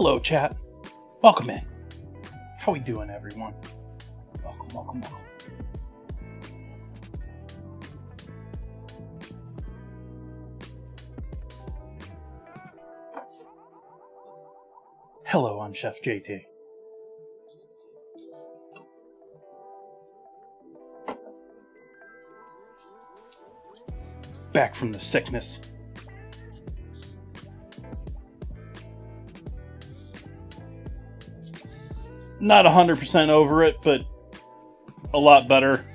Hello, chat. Welcome in. How we doing, everyone? Welcome. Hello, I'm Chef JT. Back from the sickness. Not 100% over it, but a lot better.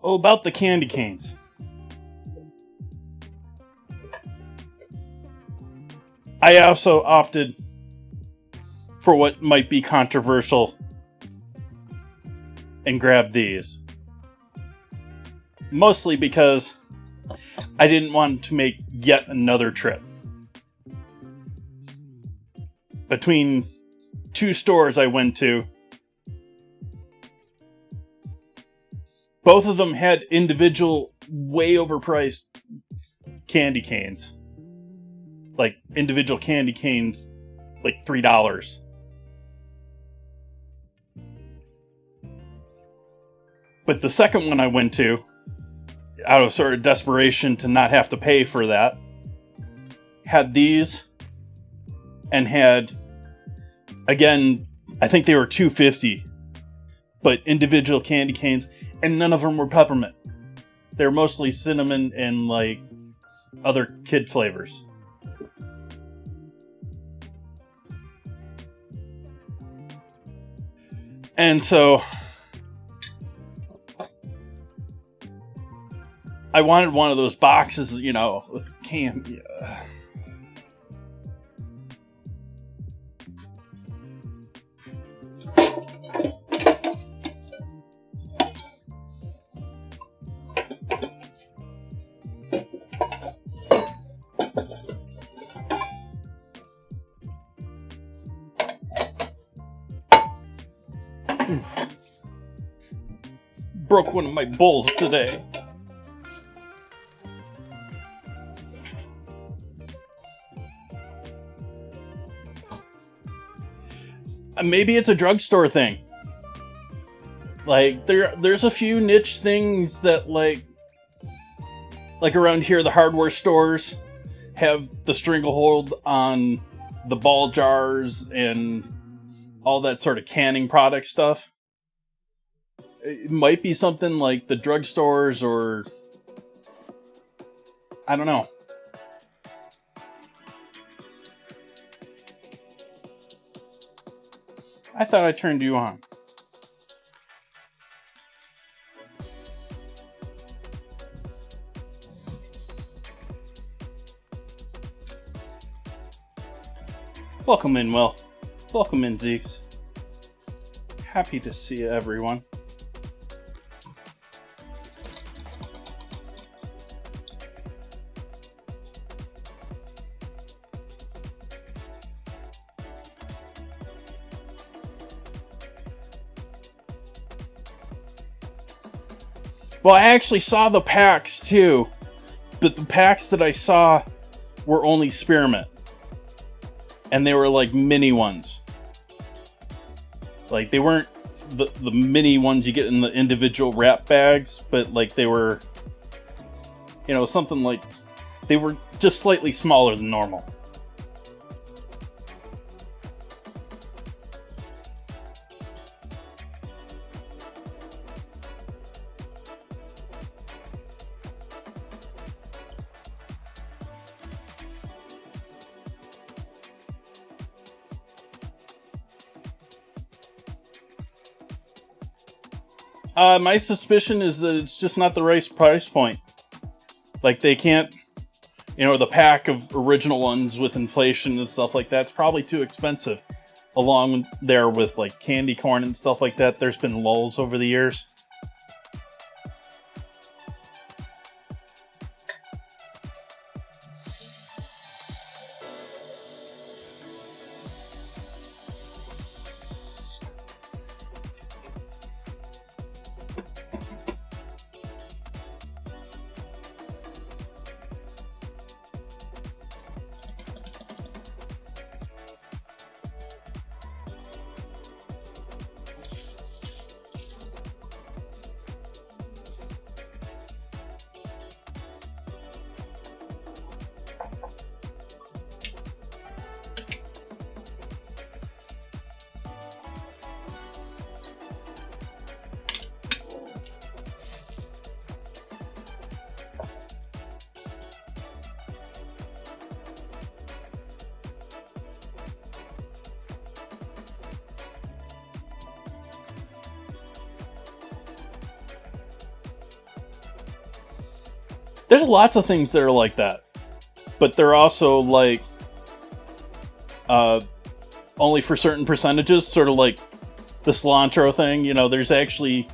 Oh, about the candy canes. I also opted for what might be controversial and grabbed these. Mostly because I didn't want to make yet another trip. Between two stores I went to, both of them had individual, way overpriced candy canes. Like, individual candy canes, like $3. But the second one I went to, out of sort of desperation to not have to pay for that, had these, and had, again, I think they were $2.50, but individual candy canes, and none of them were peppermint. They were mostly cinnamon and, like, other kid flavors. And so I wanted one of those boxes, you know, with can. Yeah. Broke one of my bowls today. Maybe it's a drugstore thing. Like, there's a few niche things that, like around here, the hardware stores have the stranglehold on the ball jars and all that sort of canning product stuff. It might be something like the drugstores, or I don't know. I thought I turned you on. Welcome in, Will. Welcome in, Zeeks. Happy to see everyone. Well, I actually saw the packs too, but the packs that I saw were only spearmint. And they were like mini ones. Like, they weren't the mini ones you get in the individual wrap bags, but like they were, you know, something like, they were just slightly smaller than normal. My suspicion is that it's just not the right price point. Like, they can't, the pack of original ones with inflation and stuff like that's probably too expensive. Along there with, like, candy corn and stuff like that, there's been lulls over the years. There's lots of things that are like that, but they're also like only for certain percentages, sort of like the cilantro thing. There's actually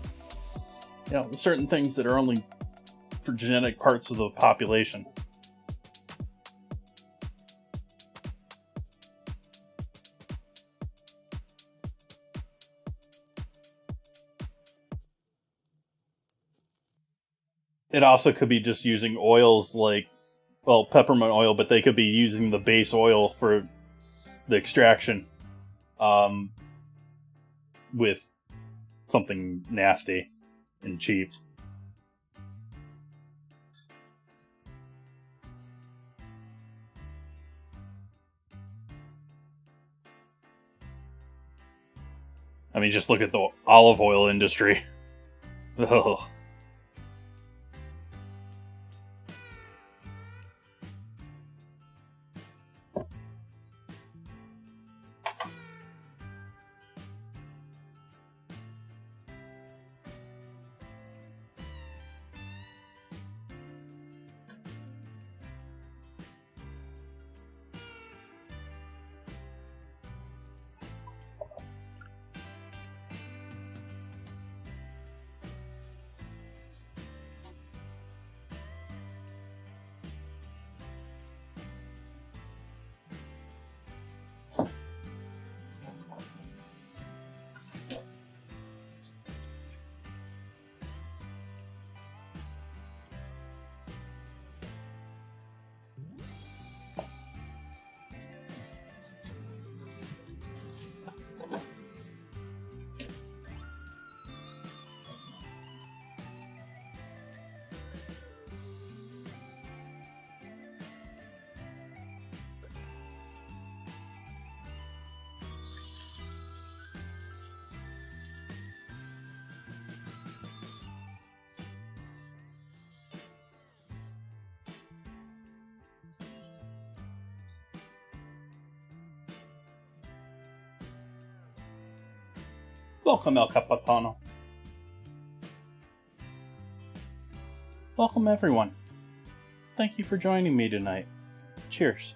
certain things that are only for genetic parts of the population. It also could be just using oils like, well, peppermint oil, but they could be using the base oil for the extraction with something nasty and cheap. I mean, just look at the olive oil industry. Ugh. Welcome, El Capitano. Welcome, everyone. Thank you for joining me tonight. Cheers.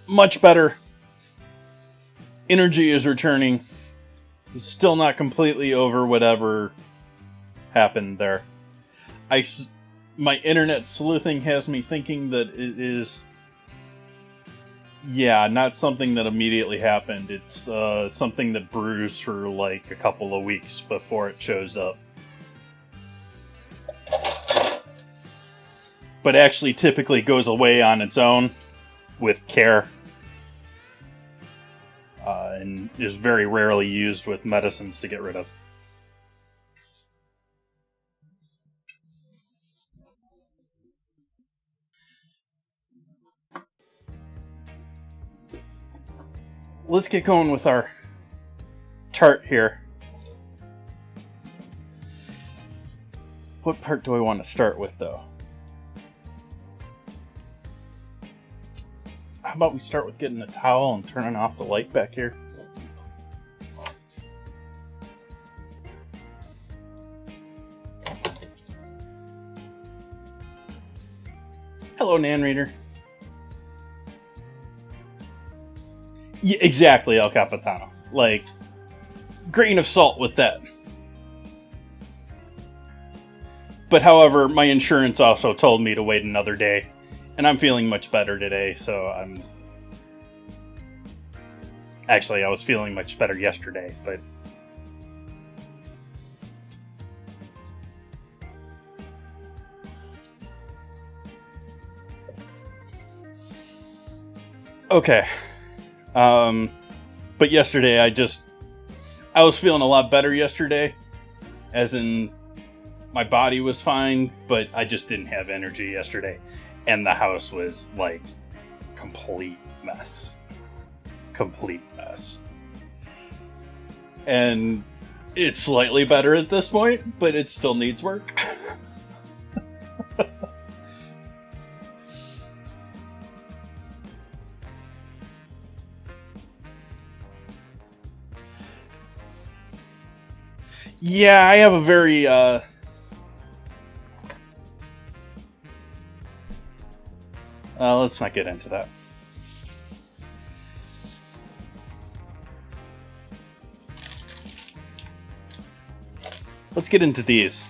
Much better. Energy is returning. Still not completely over whatever happened there. My internet sleuthing has me thinking that it is, not something that immediately happened. It's something that brews for like a couple of weeks before it shows up. But actually typically goes away on its own with care. And is very rarely used with medicines to get rid of. Let's get going with our tart here. What part do I want to start with, though? How about we start with getting a towel and turning off the light back here? Hello, Nan Reader. Yeah, exactly, El Capitano. Like, grain of salt with that. But however, my insurance also told me to wait another day. And I'm feeling much better today, so I'm... Actually, I was feeling much better yesterday, but... Okay. But yesterday I was feeling a lot better yesterday. As in, my body was fine, but I just didn't have energy yesterday. And the house was, like, complete mess. Complete mess. And it's slightly better at this point, but it still needs work. Yeah, I have a very, let's not get into that. Let's get into these.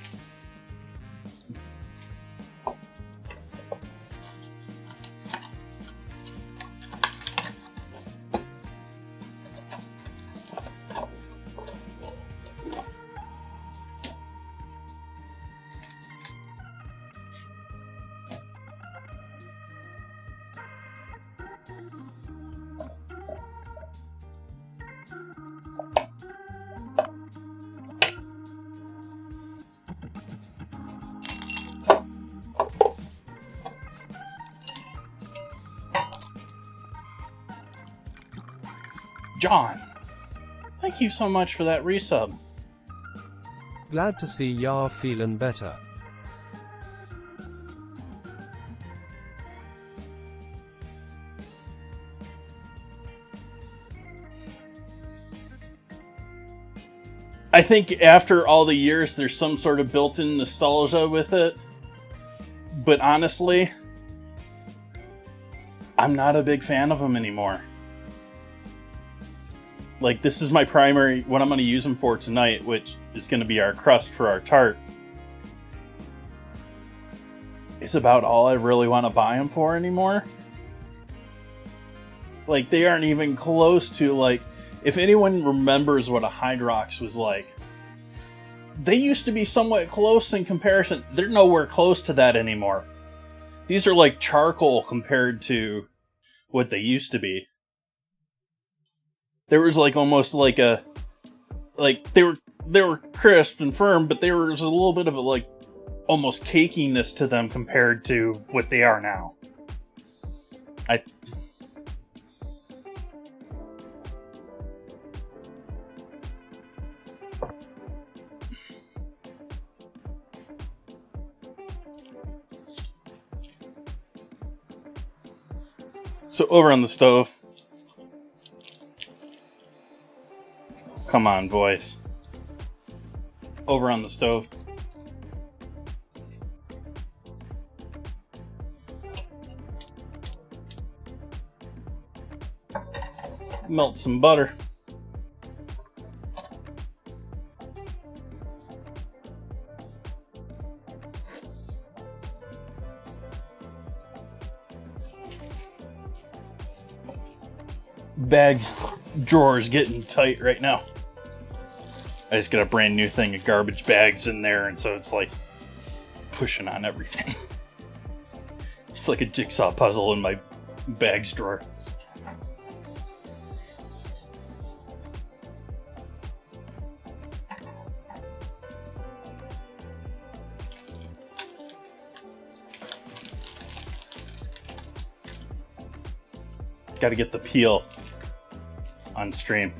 John, thank you so much for that resub. Glad to see y'all feeling better. I think after all the years, there's some sort of built-in nostalgia with it. But honestly, I'm not a big fan of them anymore. Like, this is my primary, what I'm going to use them for tonight, which is going to be our crust for our tart. It's about all I really want to buy them for anymore. Like, they aren't even close to, like, if anyone remembers what a Hydrox was like, they used to be somewhat close in comparison. They're nowhere close to that anymore. These are like charcoal compared to what they used to be. There was like almost like a, like they were crisp and firm, but there was a little bit of a like almost cakiness to them compared to what they are now. So over on the stove. Come on, boys. Over on the stove. Melt some butter. Bag drawer's getting tight right now. I just got a brand new thing of garbage bags in there, and so it's like pushing on everything. It's like a jigsaw puzzle in my bags drawer. Got to get the peel on stream.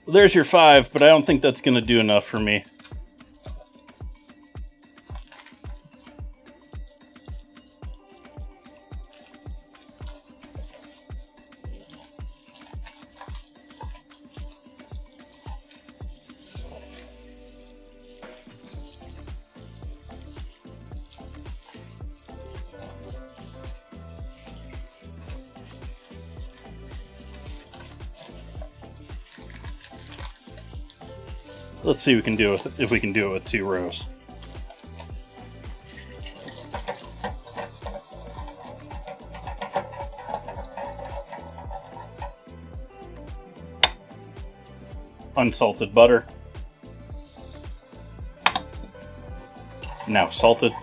Well, there's your 5, but I don't think that's going to do enough for me. Let's see if we can do it with 2 rows. Unsalted butter. Now salted.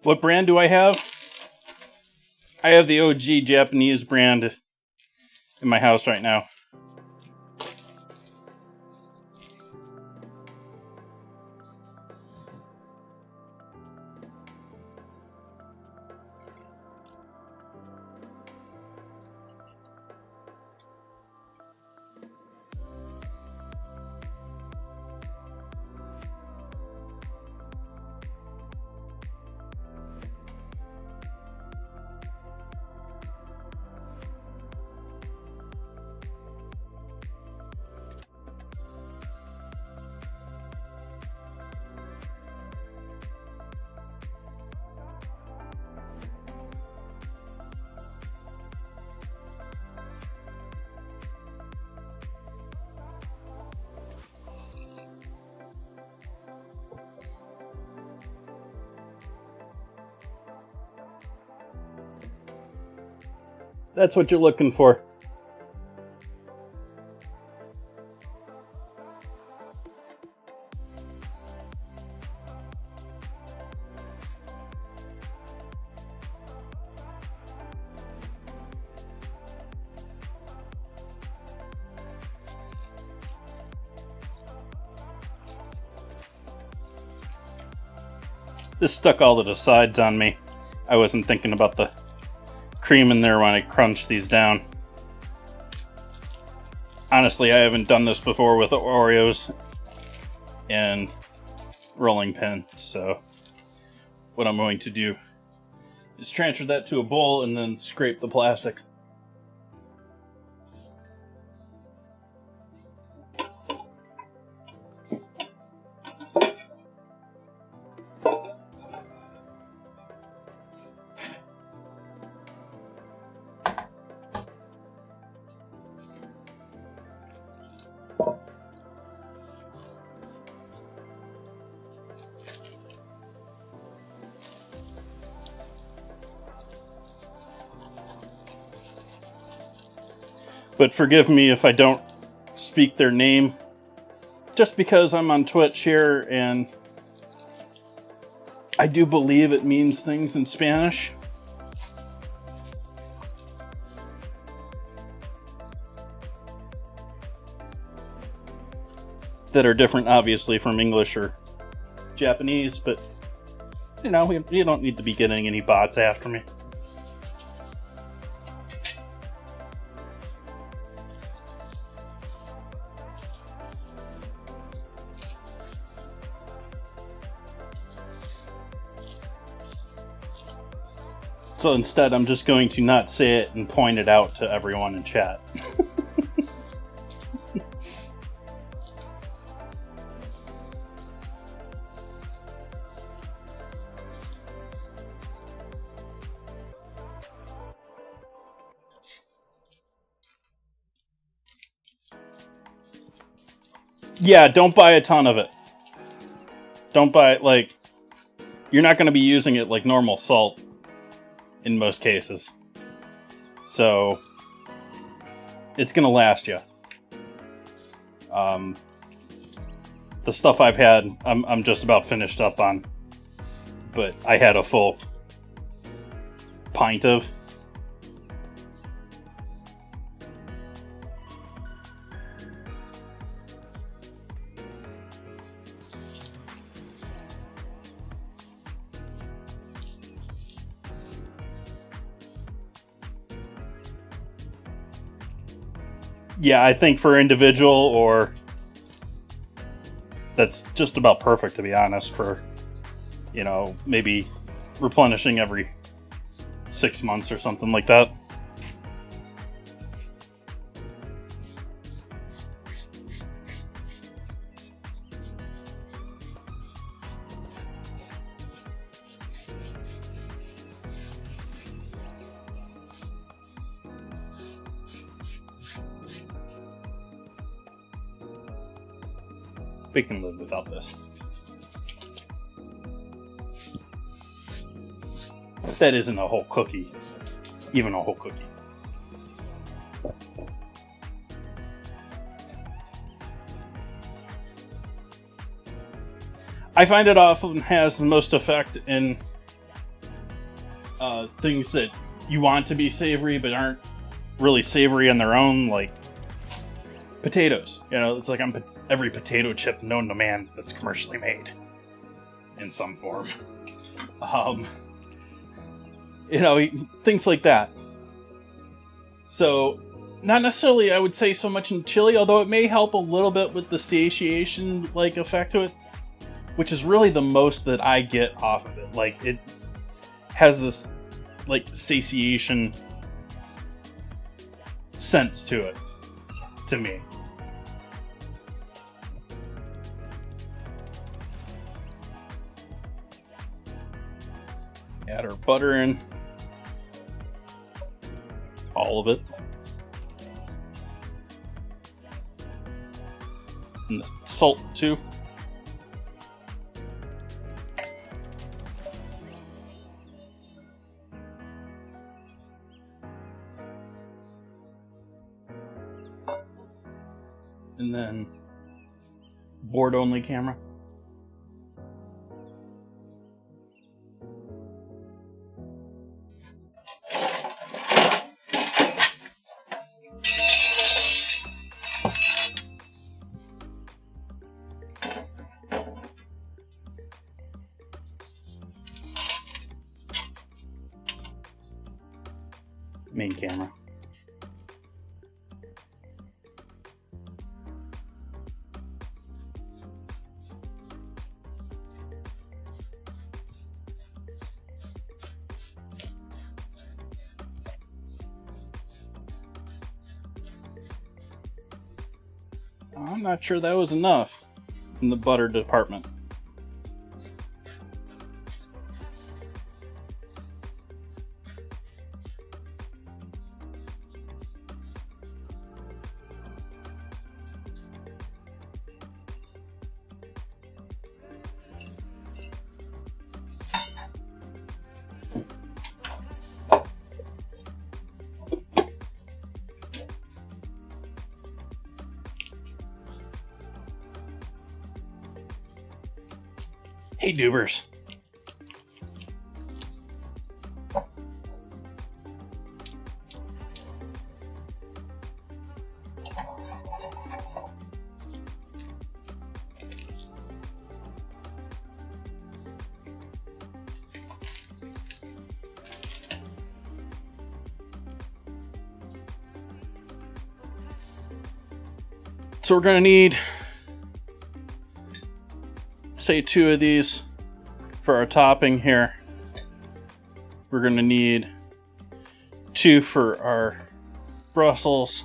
What brand do I have? I have the OG Japanese brand in my house right now. That's what you're looking for. This stuck all to the sides on me. I wasn't thinking about the cream in there when I crunch these down. Honestly, I haven't done this before with Oreos and rolling pin, so what I'm going to do is transfer that to a bowl and then scrape the plastic. But forgive me if I don't speak their name, just because I'm on Twitch here and I do believe it means things in Spanish. That are different, obviously, from English or Japanese, but, you know, you don't need to be getting any bots after me. So instead, I'm just going to not say it and point it out to everyone in chat. Yeah, don't buy a ton of it. Don't buy, like, you're not going to be using it like normal salt in most cases. So, it's going to last you. The stuff I've had, I'm just about finished up on. But I had a full pint of. Yeah, I think for individual, or that's just about perfect, to be honest, for, you know, maybe replenishing every 6 months or something like that. We can live without this. That isn't a whole cookie. Even a whole cookie. I find it often has the most effect in things that you want to be savory but aren't really savory on their own, like potatoes. You know, it's like I'm every potato chip known to man that's commercially made in some form. You know, things like that. So, not necessarily, I would say, so much in chili, although it may help a little bit with the satiation like effect to it, which is really the most that I get off of it. Like, it has this like satiation sense to it, to me. Add our butter in. All of it. And the salt too. And then board only camera. Main camera. I'm not sure that was enough in the butter department. Hey, Dubers. So we're gonna need, say, 2 of these for our topping here. We're gonna need 2 for our Brussels.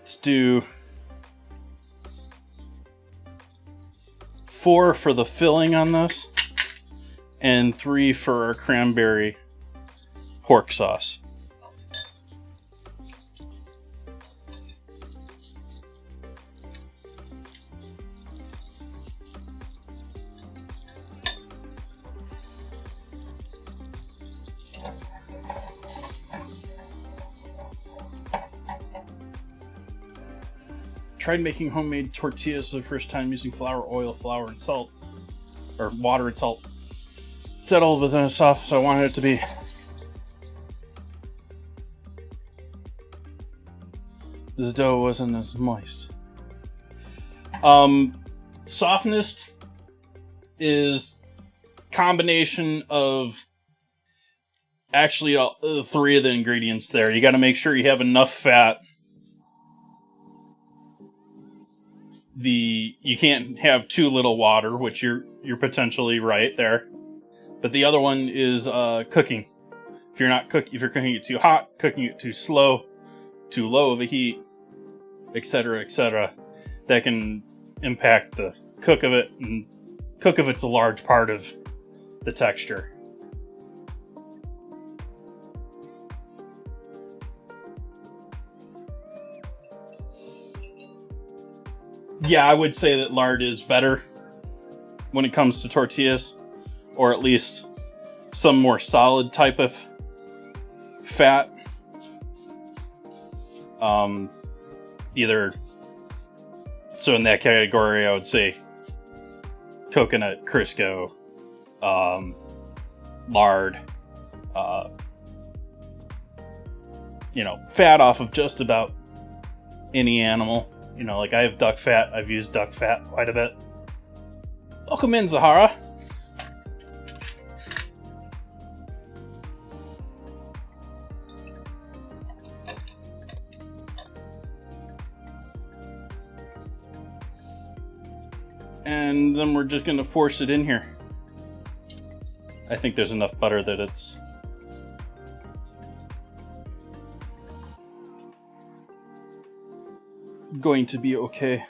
Let's do 4 for the filling on this, and 3 for our cranberry pork sauce. Tried making homemade tortillas for the first time using flour, oil, flour, and salt, or water and salt. Settled within a soft, so I wanted it to be. This dough wasn't as moist. Softness is combination of actually all, 3 of the ingredients there. You got to make sure you have enough fat. You can't have too little water, which you're potentially right there. But the other one is cooking. If you're cooking it too hot, cooking it too slow, too low of a heat, etc., etc., that can impact the cook of it, and cook of it's a large part of the texture. Yeah, I would say that lard is better when it comes to tortillas, or at least some more solid type of fat. So in that category, I would say coconut, Crisco, lard, fat off of just about any animal. Like I have duck fat. I've used duck fat quite a bit. Welcome in, Zahara. And then we're just going to force it in here. I think there's enough butter that it's going to be okay.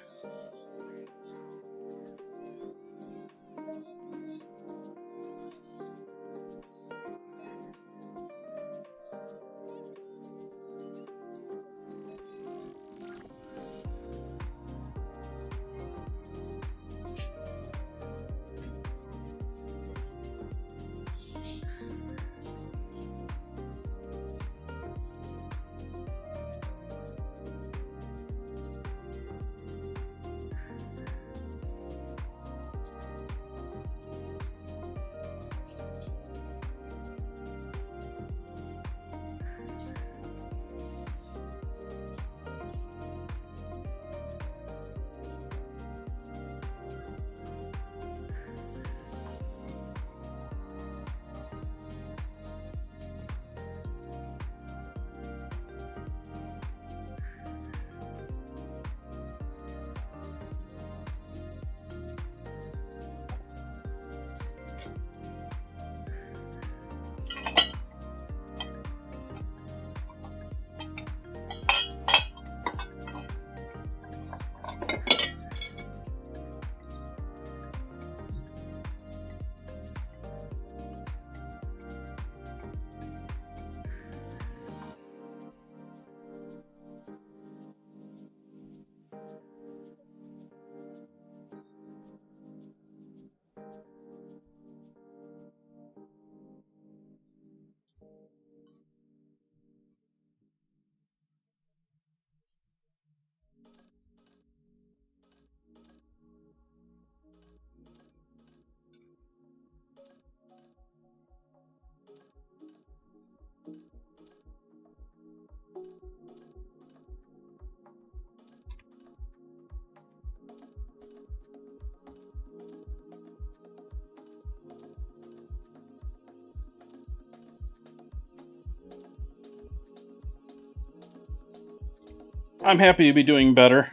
I'm happy to be doing better.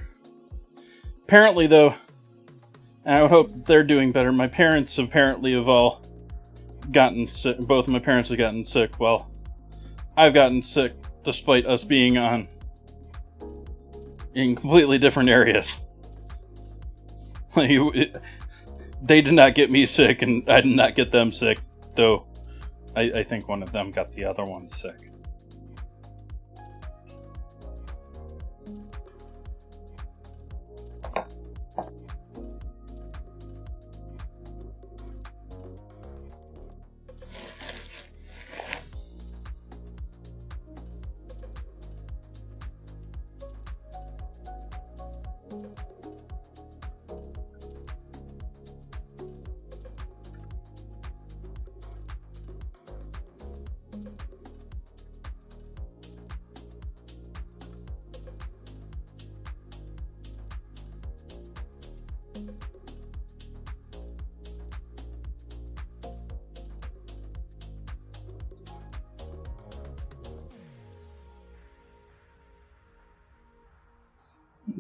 Apparently, though, and I would hope they're doing better. My parents apparently have all gotten sick. Both of my parents have gotten sick. Well, I've gotten sick despite us being in completely different areas. They did not get me sick, and I did not get them sick, though I think one of them got the other one sick.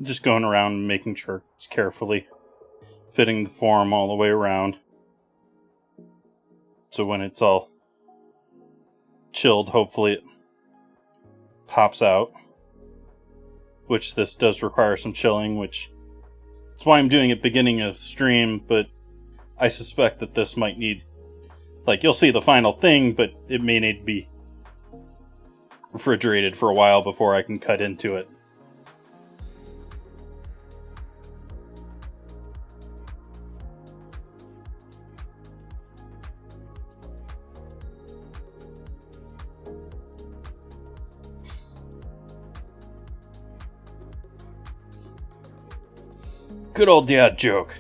Just going around and making sure it's carefully fitting the form all the way around. So when it's all chilled, hopefully it pops out. Which this does require some chilling, which is why I'm doing it beginning of stream, but I suspect that this might need, like, you'll see the final thing, but it may need to be refrigerated for a while before I can cut into it. Good old dad joke.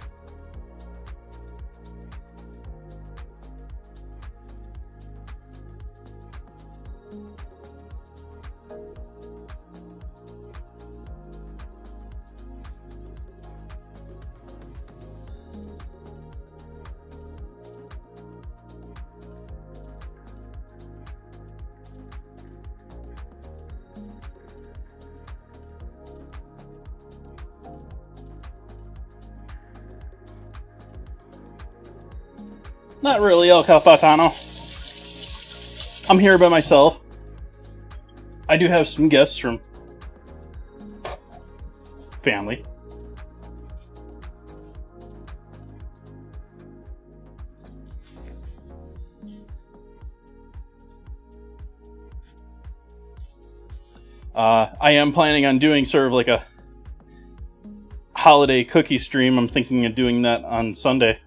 Not really, El Capitano. I'm here by myself. I do have some guests from family. I am planning on doing sort of like a holiday cookie stream. I'm thinking of doing that on Sunday.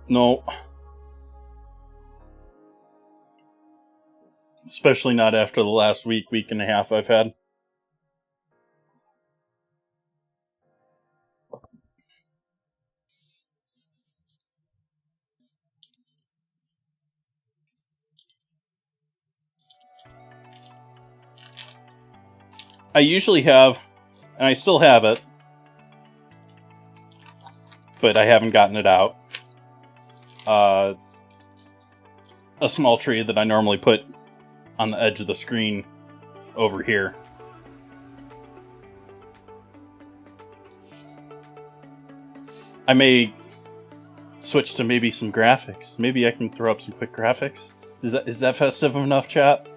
No. Especially not after the last week and a half I've had. I usually have, and I still have it, but I haven't gotten it out. A small tree that I normally put on the edge of the screen over here. I may switch to maybe some graphics. Maybe I can throw up some quick graphics. Is that festive enough, chat?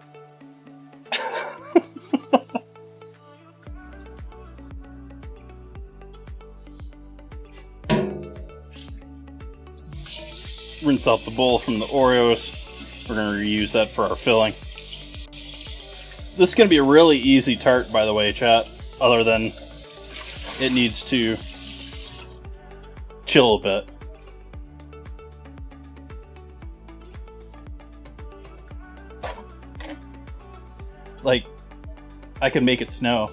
Rinse out the bowl from the Oreos. We're going to reuse that for our filling. This is going to be a really easy tart, by the way, chat. Other than it needs to chill a bit. Like, I can make it snow.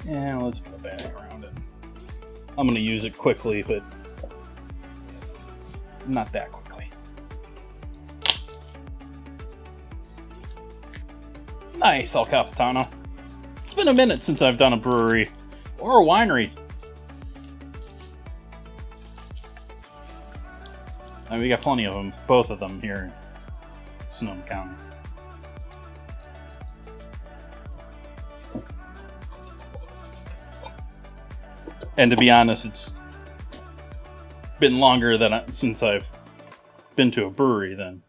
Yeah, let's put a bag around it. I'm going to use it quickly, but not that quickly. Nice, El Capitano. It's been a minute since I've done a brewery or a winery. And we got plenty of them, both of them here in Sonoma County. And to be honest, it's been longer than since I've been to a brewery then.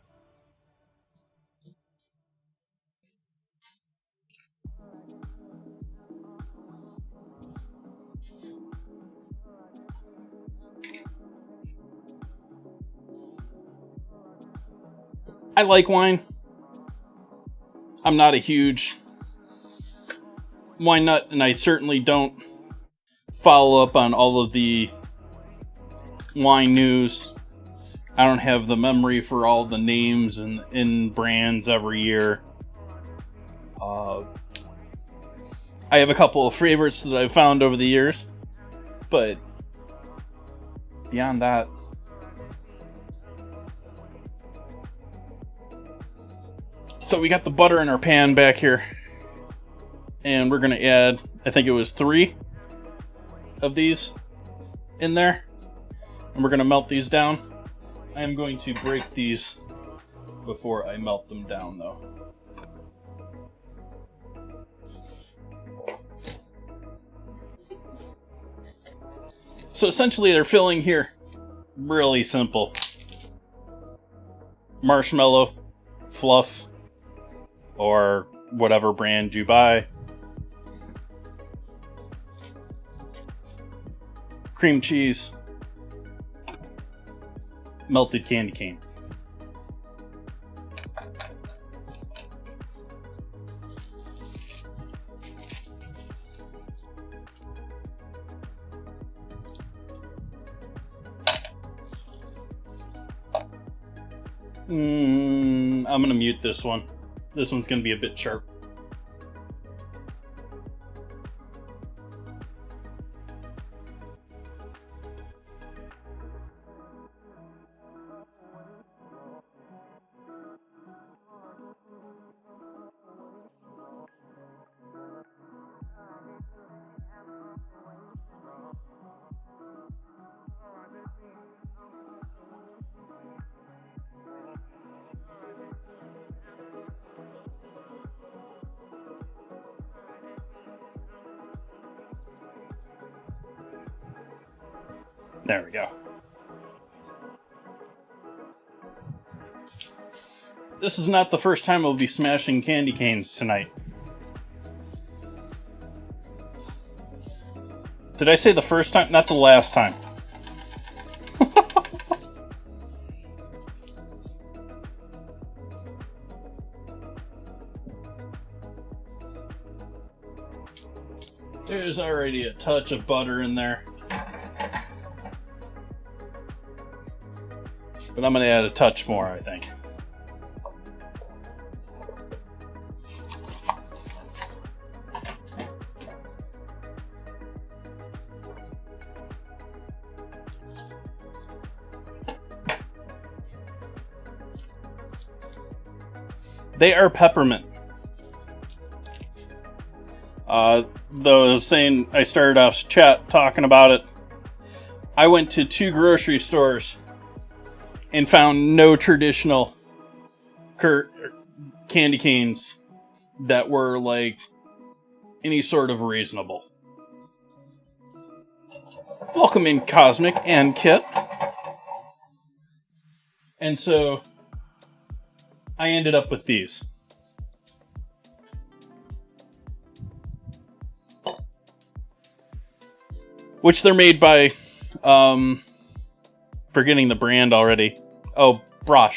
I like wine. I'm not a huge wine nut, and I certainly don't follow up on all of the wine news. I don't have the memory for all the names and in brands every year. I have a couple of favorites that I've found over the years, but beyond that, so we got the butter in our pan back here, and we're gonna add, I think it was 3 of these in there, and we're gonna melt these down. I am going to break these before I melt them down though. So essentially their filling here, really simple. Marshmallow, fluff, or whatever brand you buy. Cream cheese, melted candy cane. I'm gonna mute this one. This one's gonna be a bit sharp. There we go. This is not the first time I'll be smashing candy canes tonight. Did I say the first time? Not the last time. There's already a touch of butter in there. But I'm going to add a touch more, I think. They are peppermint. Though I was saying, I started off chat talking about it. I went to 2 grocery stores and found no traditional candy canes that were like any sort of reasonable. Welcome in, Cosmic and Kit. And so I ended up with these. Which they're made by, forgetting the brand already. Oh, Brock.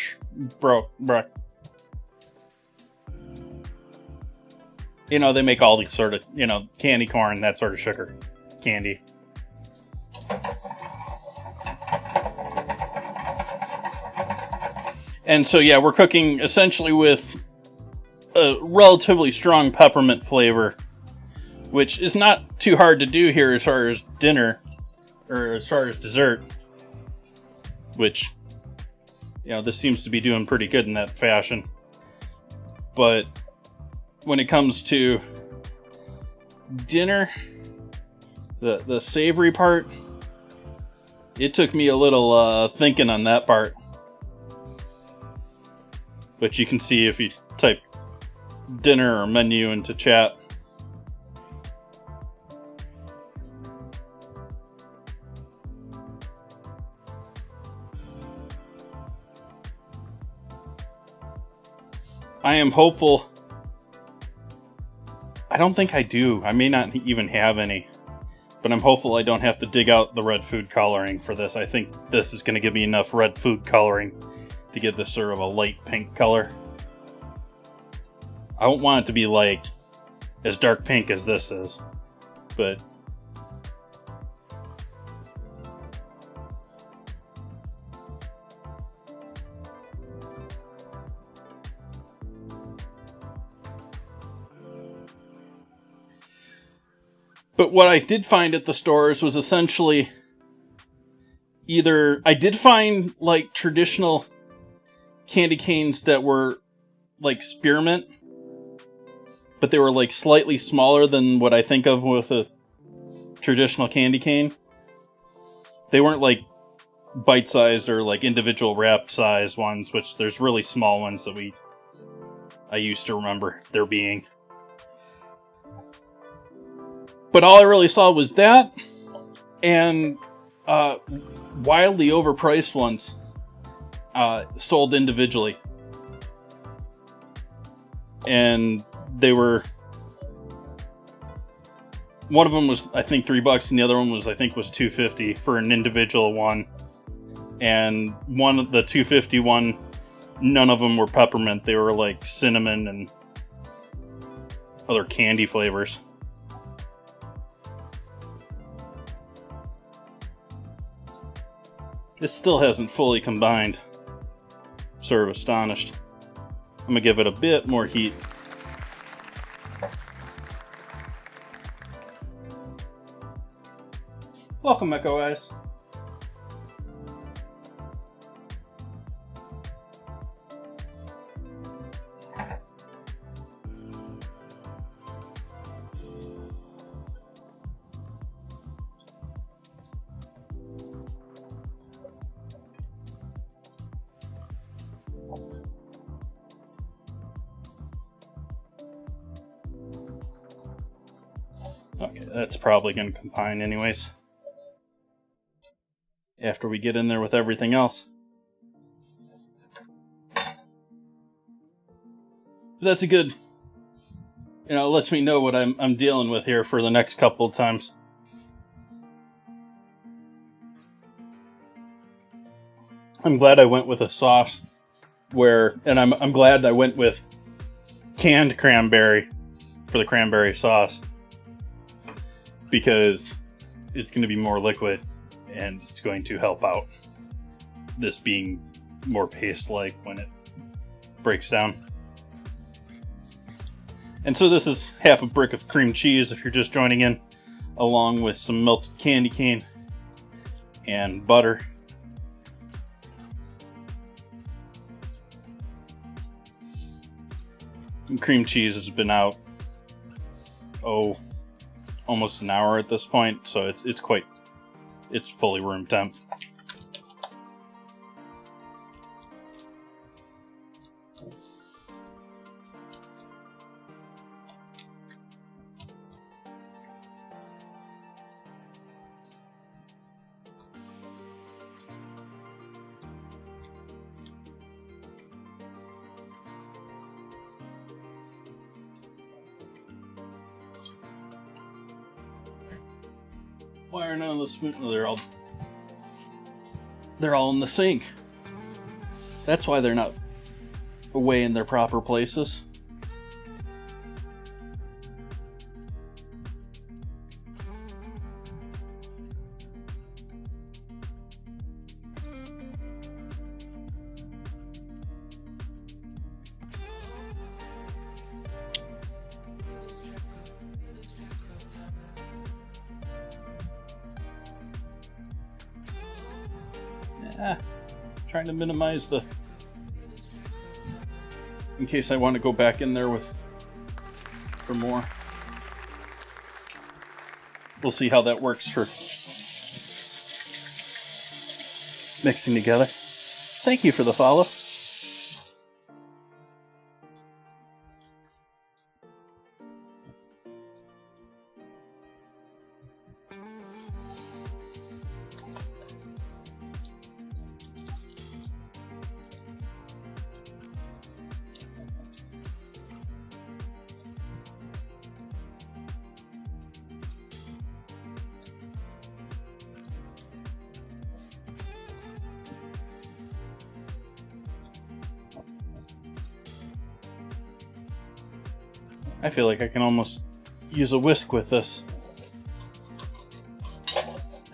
You know, they make all these sort of, you know, candy corn, that sort of sugar candy. And so, yeah, we're cooking essentially with a relatively strong peppermint flavor which is not too hard to do here as far as dinner, or as far as dessert, which, this seems to be doing pretty good in that fashion. But when it comes to dinner, the savory part, it took me a little thinking on that part. But you can see if you type dinner or menu into chat. I am hopeful. I don't think I do. I may not even have any. But I'm hopeful I don't have to dig out the red food coloring for this. I think this is going to give me enough red food coloring to get this sort of a light pink color. I don't want it to be like as dark pink as this is. But what I did find at the stores was essentially either I did find like traditional candy canes that were like spearmint, but they were like slightly smaller than what I think of with a traditional candy cane. They weren't like bite-sized or like individual wrapped size ones, which there's really small ones that I used to remember there being. But all I really saw was that, and wildly overpriced ones sold individually. And they were... One of them was, I think, $3, and the other one was, I think, was $2.50 for an individual one. And one of the $2.50 one, none of them were peppermint. They were like cinnamon and other candy flavors. This still hasn't fully combined. Sort of astonished. I'm gonna give it a bit more heat. Welcome, Echo Eyes. Okay, that's probably going to combine anyways. After we get in there with everything else. That's a good, lets me know what I'm dealing with here for the next couple of times. I'm glad I went with a sauce and I'm glad I went with canned cranberry for the cranberry sauce, because it's going to be more liquid and it's going to help out this being more paste-like when it breaks down. And so this is half a brick of cream cheese if you're just joining in, along with some melted candy cane and butter. And cream cheese has been out, almost an hour at this point, so it's fully room temp. Why are none of the spoons? They're all in the sink. That's why they're not away in their proper places. Trying to minimize the... in case I want to go back in there for more. We'll see how that works for mixing together. Thank you for the follow. I feel like I can almost use a whisk with this.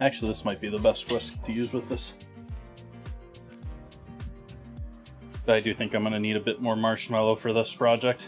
Actually, this might be the best whisk to use with this. But I do think I'm going to need a bit more marshmallow for this project.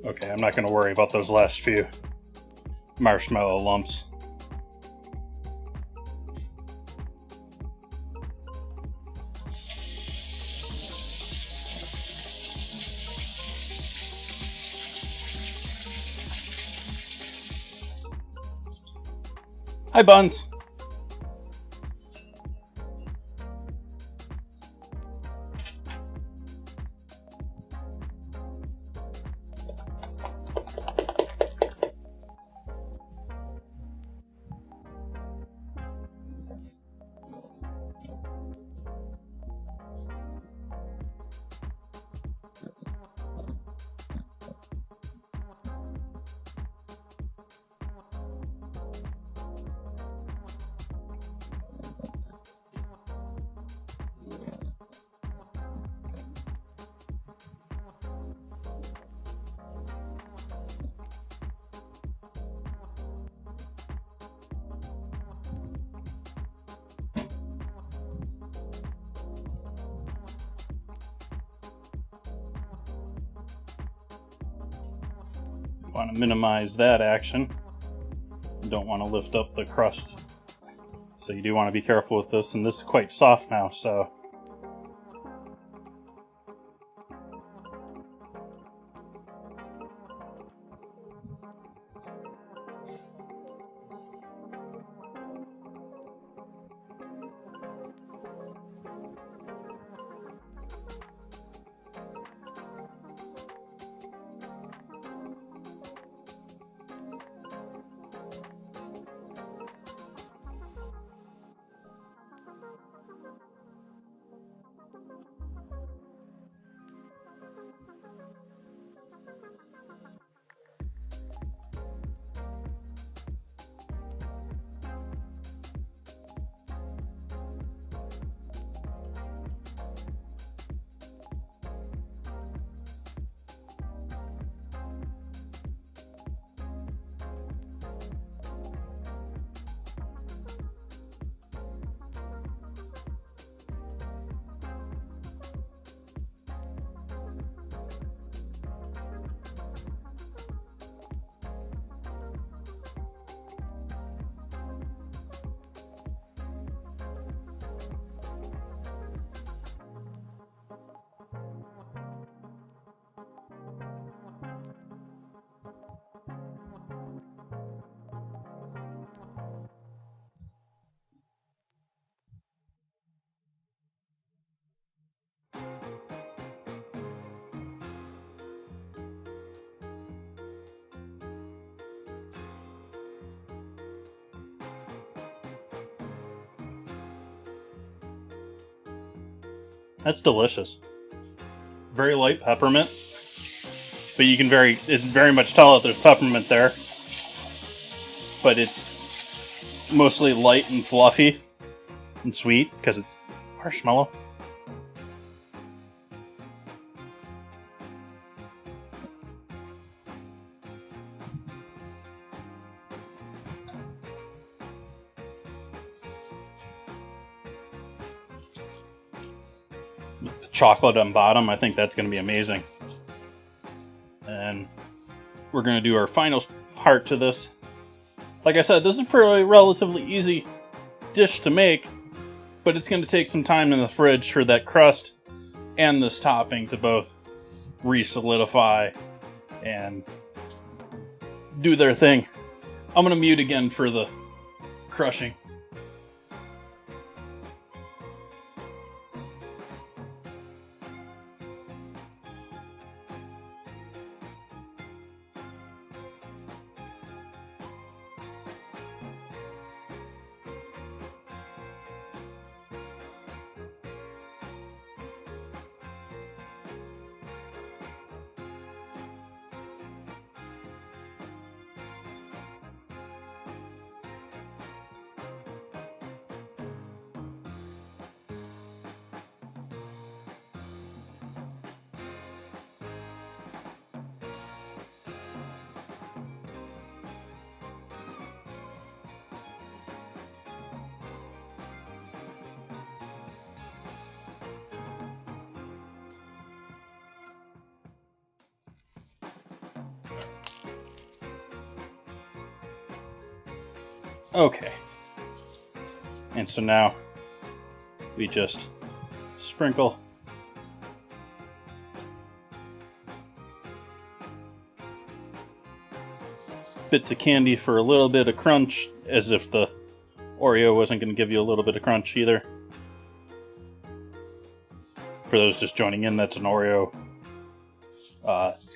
Okay, I'm not going to worry about those last few marshmallow lumps. Hi, Buns. Want to minimize that action. You don't want to lift up the crust. So you do want to be careful with this, and this is quite soft now, so That's delicious. Very light peppermint, but you can very much tell that there's peppermint there. But it's mostly light and fluffy and sweet because it's marshmallow. With the chocolate on bottom, I think that's going to be amazing. And we're going to do our final part to this. Like I said, this is a relatively easy dish to make, but it's going to take some time in the fridge for that crust and this topping to both re-solidify and do their thing. I'm going to mute again for the crushing. Okay. And so now we just sprinkle bits of candy for a little bit of crunch, as if the Oreo wasn't going to give you a little bit of crunch either. For those just joining in, that's an Oreo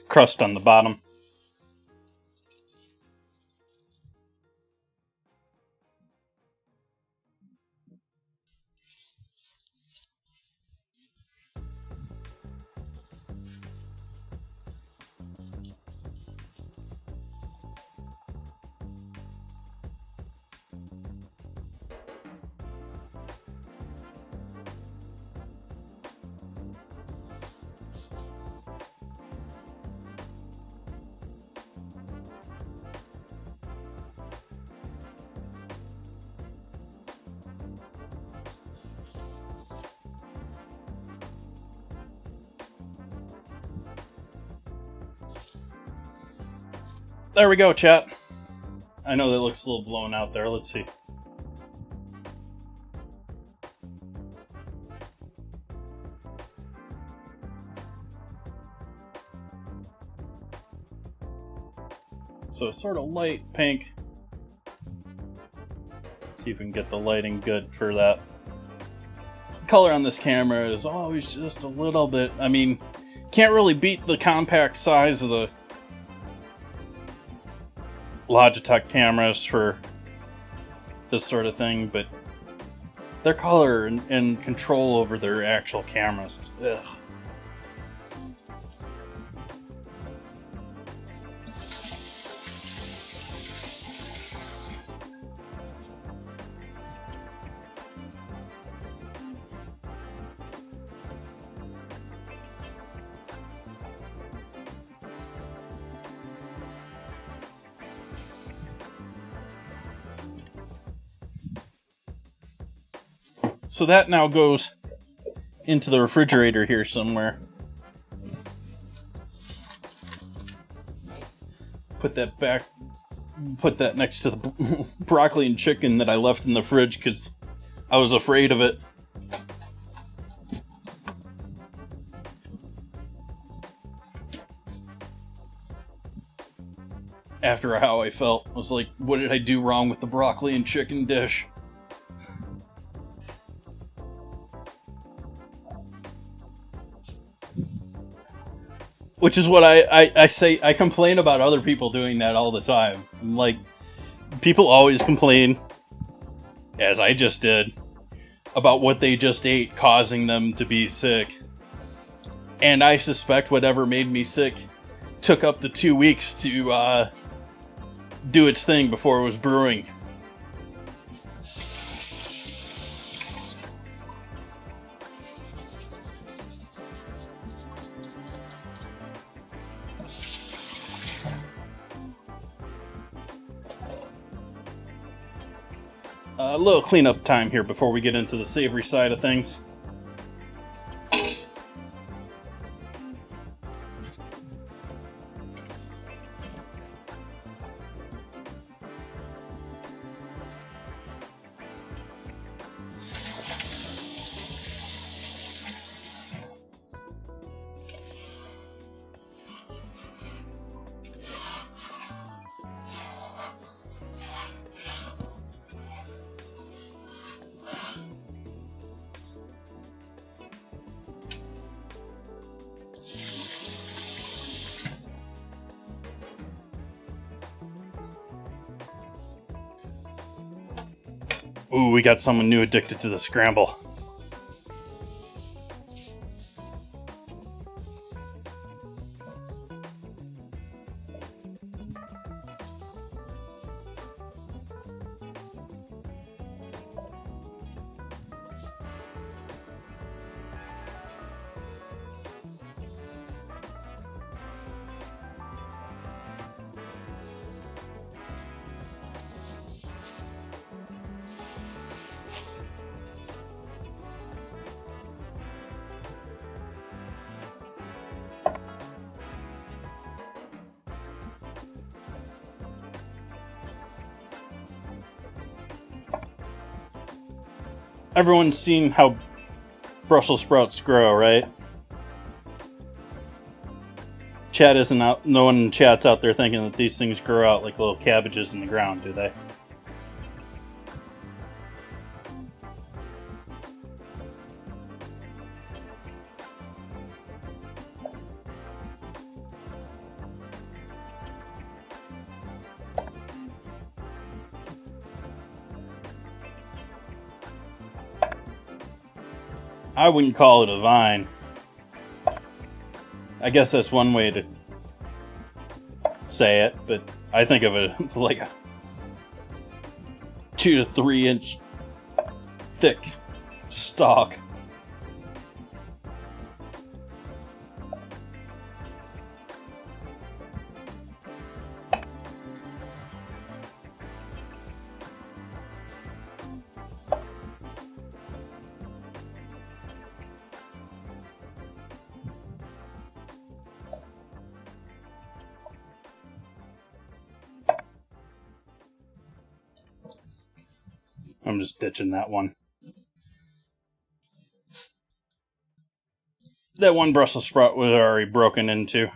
crust on the bottom. There we go, chat. I know that looks a little blown out there. Let's see. So it's sort of light pink. See if we can get the lighting good for that. Color on this camera is always just a little bit, I mean, can't really beat the compact size of the Logitech cameras for this sort of thing, but their color and control over their actual cameras, ugh. So that now goes into the refrigerator here somewhere. Put that back, put that next to the broccoli and chicken that I left in the fridge because I was afraid of it. After how I felt, I was like, what did I do wrong with the broccoli and chicken dish? Which is what I say, I complain about other people doing that all the time. I'm like, people always complain, as I just did, about what they just ate causing them to be sick. And I suspect whatever made me sick took up to 2 weeks to do its thing before it was brewing. A little cleanup time here before we get into the savory side of things. Ooh, we got someone new addicted to the scramble. Everyone's seen how Brussels sprouts grow, right? Chat isn't out. No one in chat's out there thinking that these things grow out like little cabbages in the ground, do they? I wouldn't call it a vine. I guess that's one way to say it, but I think of it like a 2 to 3 inch thick stalk. I'm just ditching that one. That one Brussels sprout was already broken into.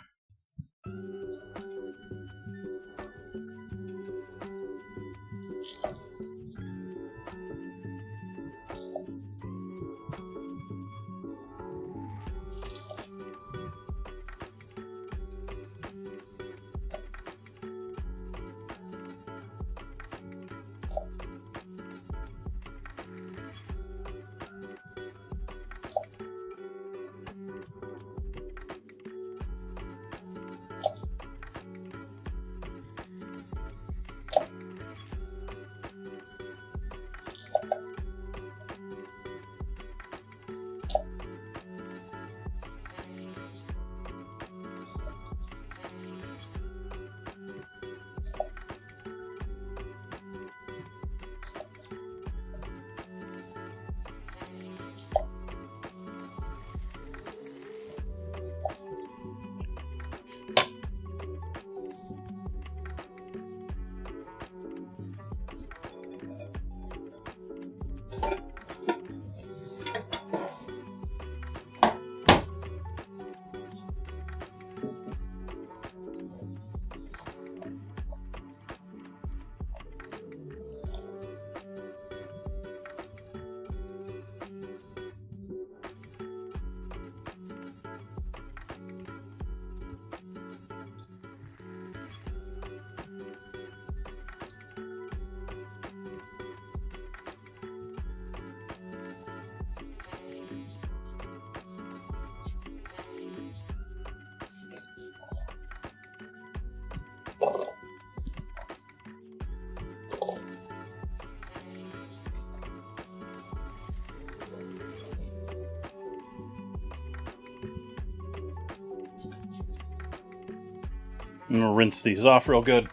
I'm gonna rinse these off real good.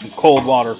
Some cold water.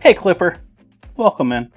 Hey Clipper, welcome in.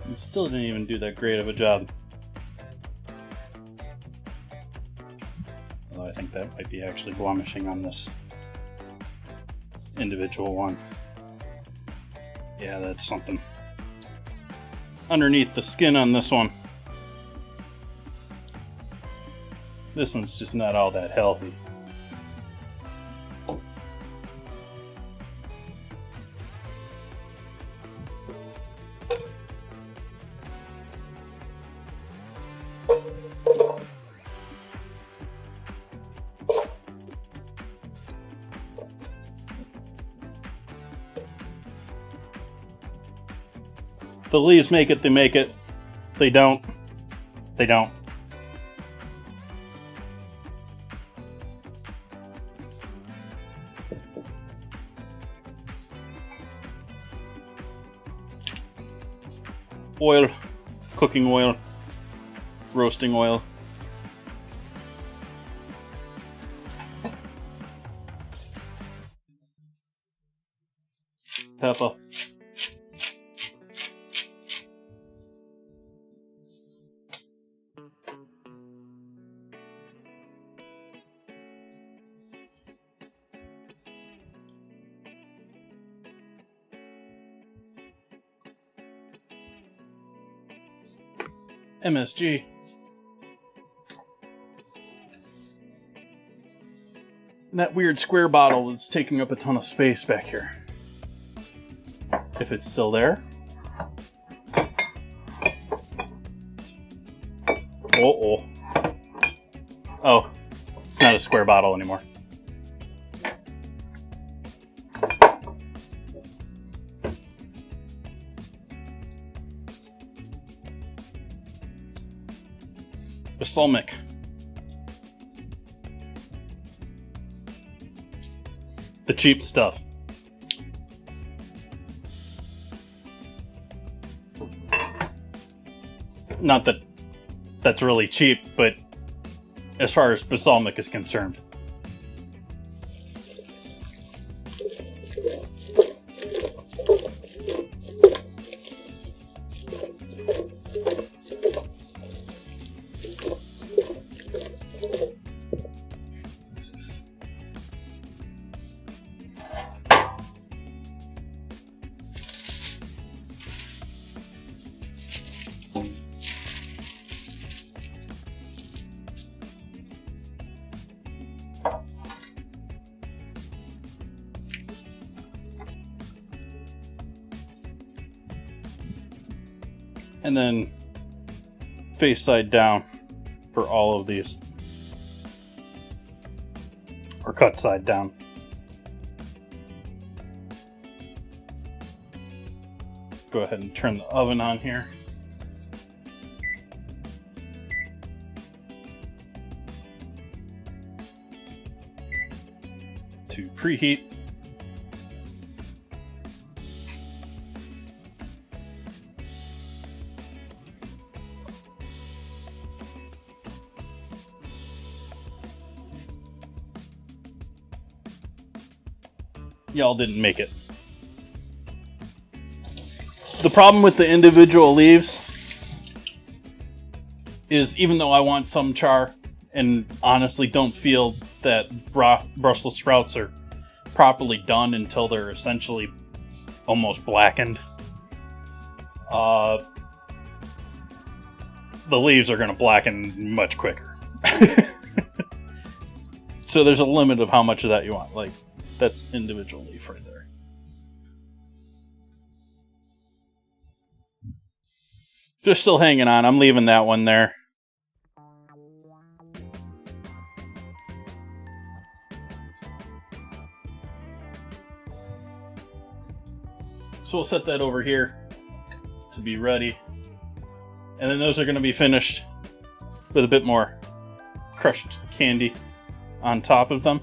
And still didn't even do that great of a job. Although I think that might be actually blemishing on this individual one. Yeah, that's something underneath the skin on this one. This one's just not all that healthy. The leaves make it, they make it. They don't, they don't. Oil, cooking oil, roasting oil. Pepper. MSG. And that weird square bottle that's taking up a ton of space back here. If it's still there. Uh-oh. Oh, it's not a square bottle anymore. Balsamic. The cheap stuff. Not that that's really cheap, but as far as balsamic is concerned. And then face side down for all of these. or cut side down. Go ahead and turn the oven on here. To preheat. Y'all didn't make it. The problem with the individual leaves is, even though I want some char and honestly don't feel that Brussels sprouts are properly done until they're essentially almost blackened, the leaves are going to blacken much quicker. So there's a limit of how much of that you want. Like, that's individual leaf right there. If they're still hanging on, I'm leaving that one there. So we'll set that over here to be ready. And then those are going to be finished with a bit more crushed candy on top of them.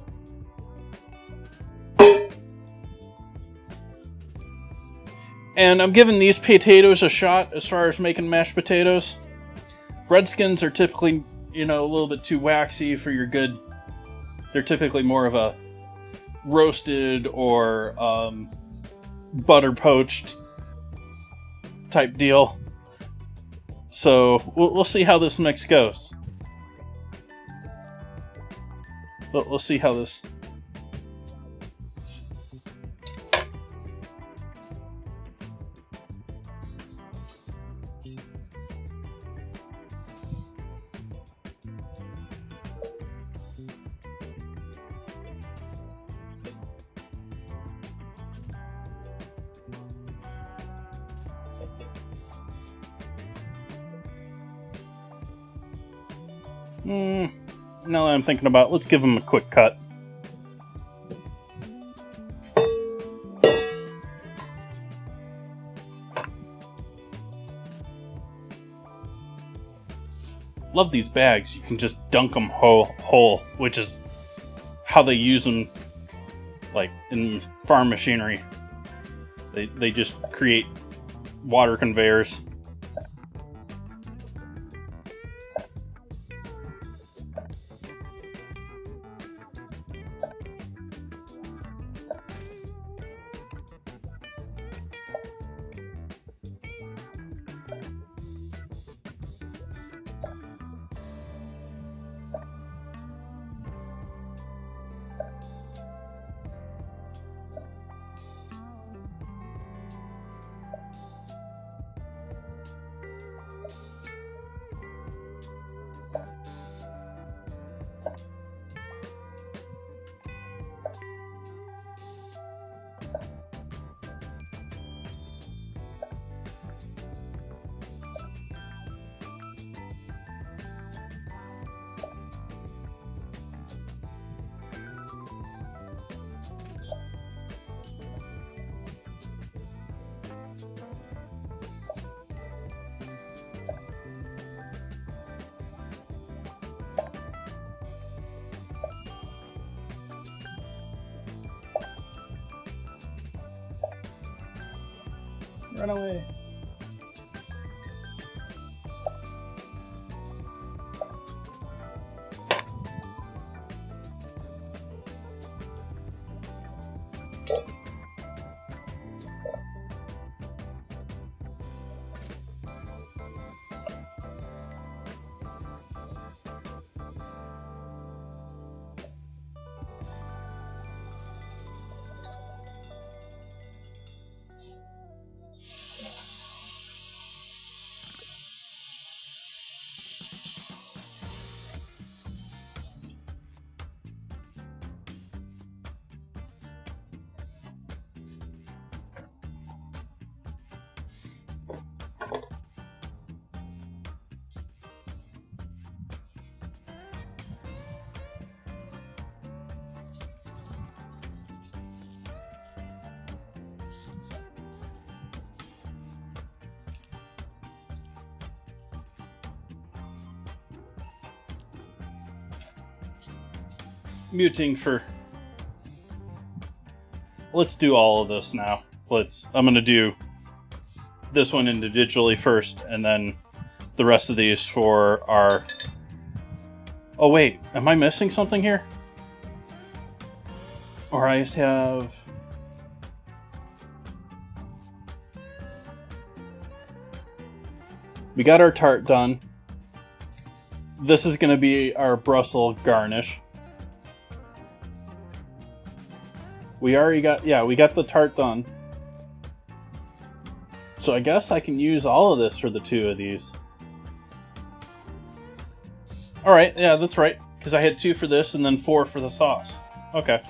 And I'm giving these potatoes a shot as far as making mashed potatoes. Redskins are typically, a little bit too waxy for your good. They're typically more of a roasted or butter poached type deal. So we'll see how this mix goes. But we'll see how this... Now that I'm thinking about it, let's give them a quick cut. Love these bags. You can just dunk them whole, which is how they use them, like in farm machinery. They just create water conveyors. Run away. muting for... Let's do all of this now. I'm going to do this one individually first, and then the rest of these for our... Oh wait, am I missing something here? Or I just have... We got our tart done. This is going to be our Brussels garnish. We already got... Yeah, we got the tart done. So I guess I can use all of this for the 2 of these. Alright, yeah, that's right. Because I had 2 for this and then 4 for the sauce. Okay.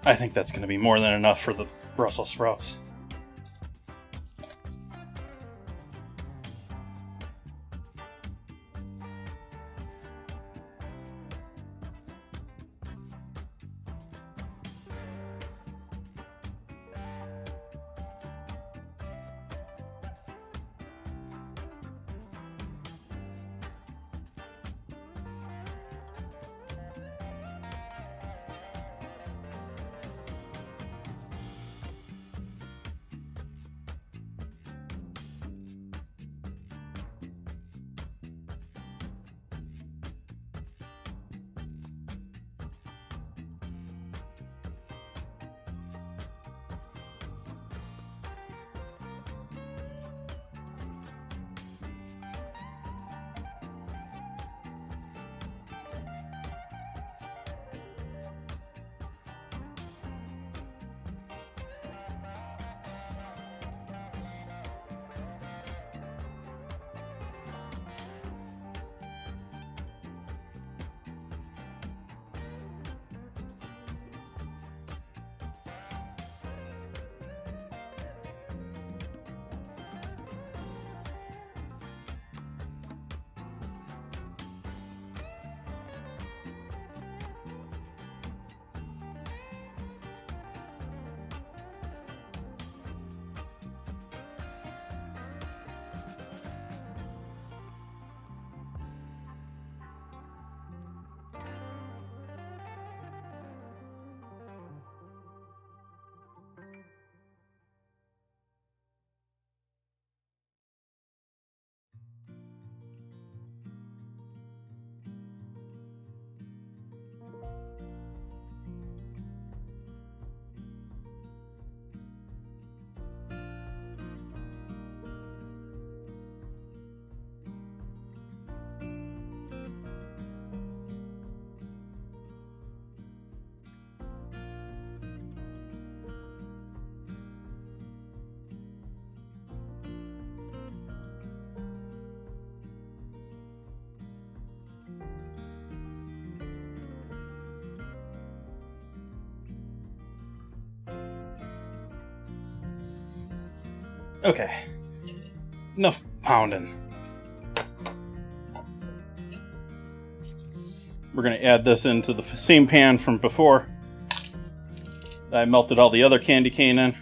I think that's going to be more than enough for the Brussels sprouts. Okay. Enough pounding. We're going to add this into the same pan from before. I melted all the other candy cane in.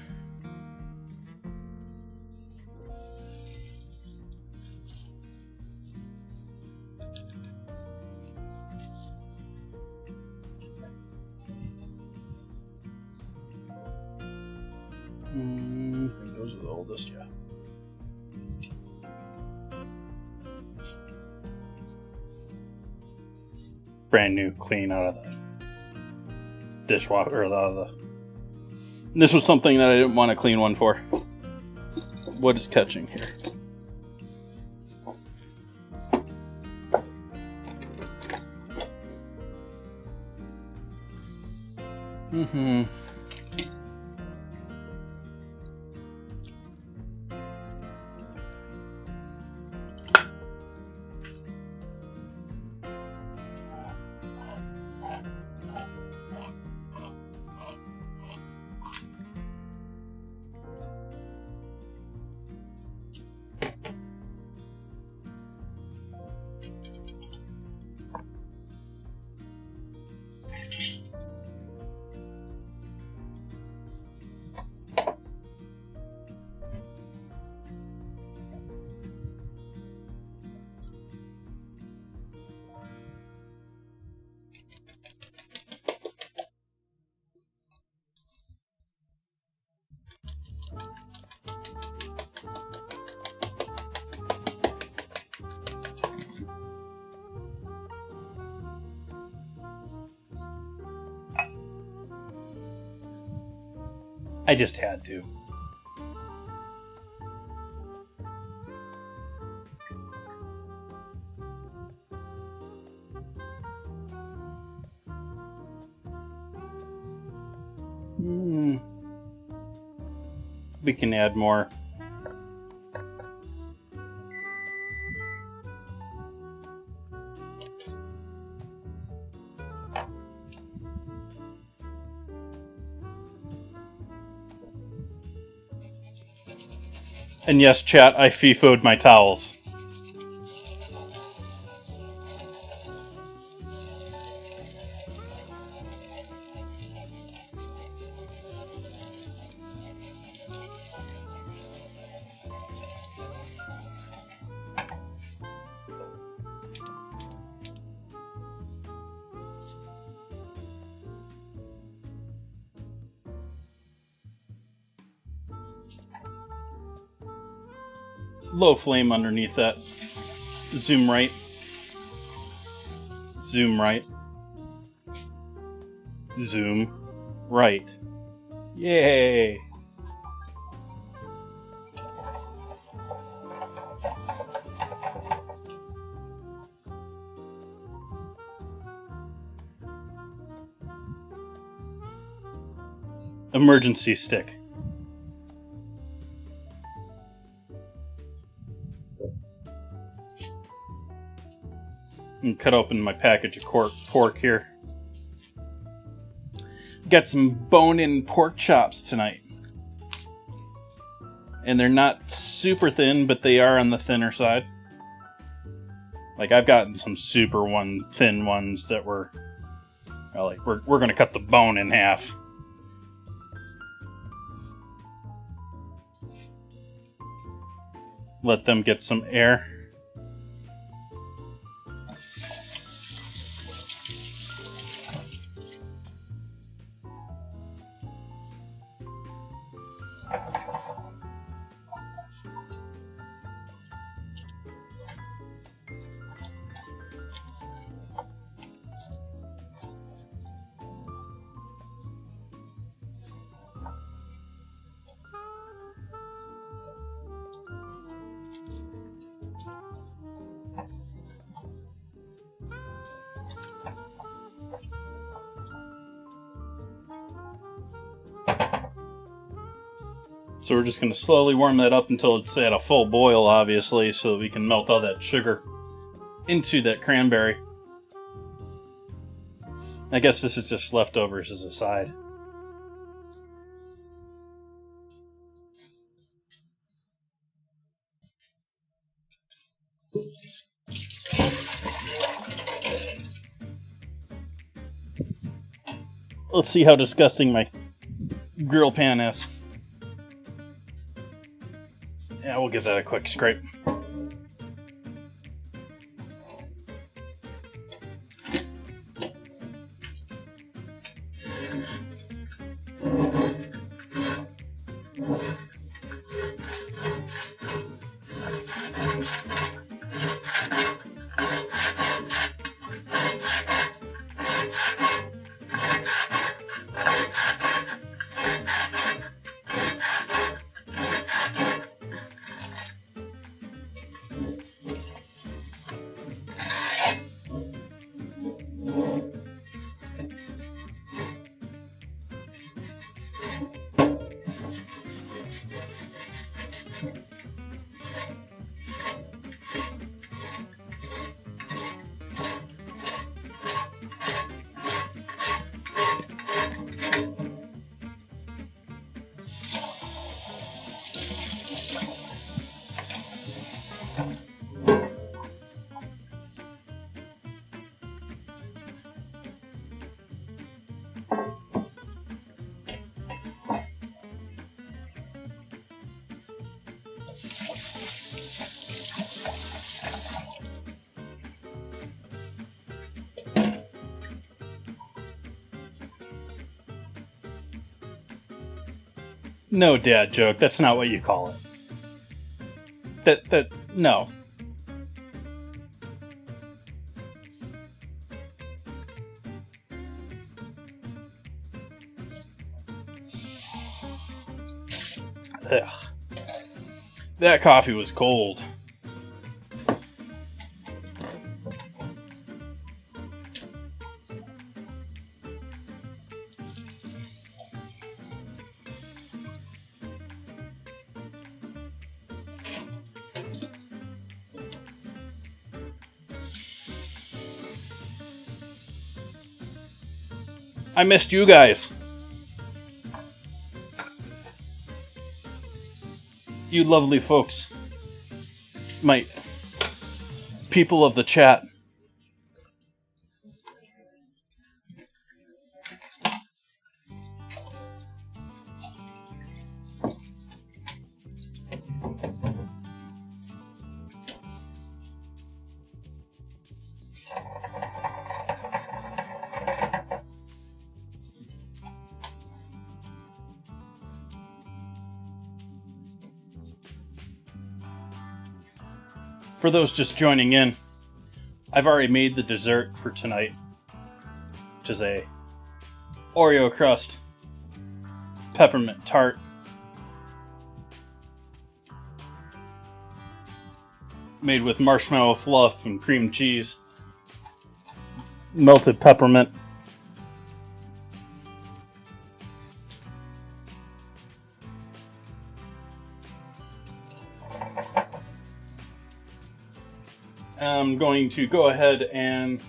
I think those are the oldest, yeah. Brand new, clean out of the dishwasher, or out of the... This was something that I didn't want a clean one for. What is catching here? Mm-hmm. I just had to. We can add more. And yes, chat, I FIFO'd my towels. Low flame underneath that. Zoom right. Zoom right. Zoom right. Yay! Emergency stick. And cut open my package of pork here. Got some bone-in pork chops tonight. And they're not super thin, but they are on the thinner side. Like, I've gotten some super thin ones that were... Well, like, we're going to cut the bone in half. Let them get some air. So we're just going to slowly warm that up until it's at a full boil, obviously, so that we can melt all that sugar into that cranberry. I guess this is just leftovers as a side. Let's see how disgusting my grill pan is. Yeah, we'll give that a quick scrape. No, dad joke. That's not what you call it. No. Ugh. That coffee was cold. I missed you guys. You lovely folks. My people of the chat. For those just joining in, I've already made the dessert for tonight, which is a Oreo crust peppermint tart. Made with marshmallow fluff and cream cheese, melted peppermint. I'm going to go ahead and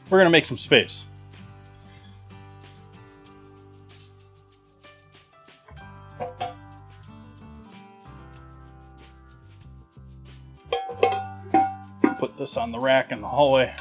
we're going to make some space. Put this on the rack in the hallway.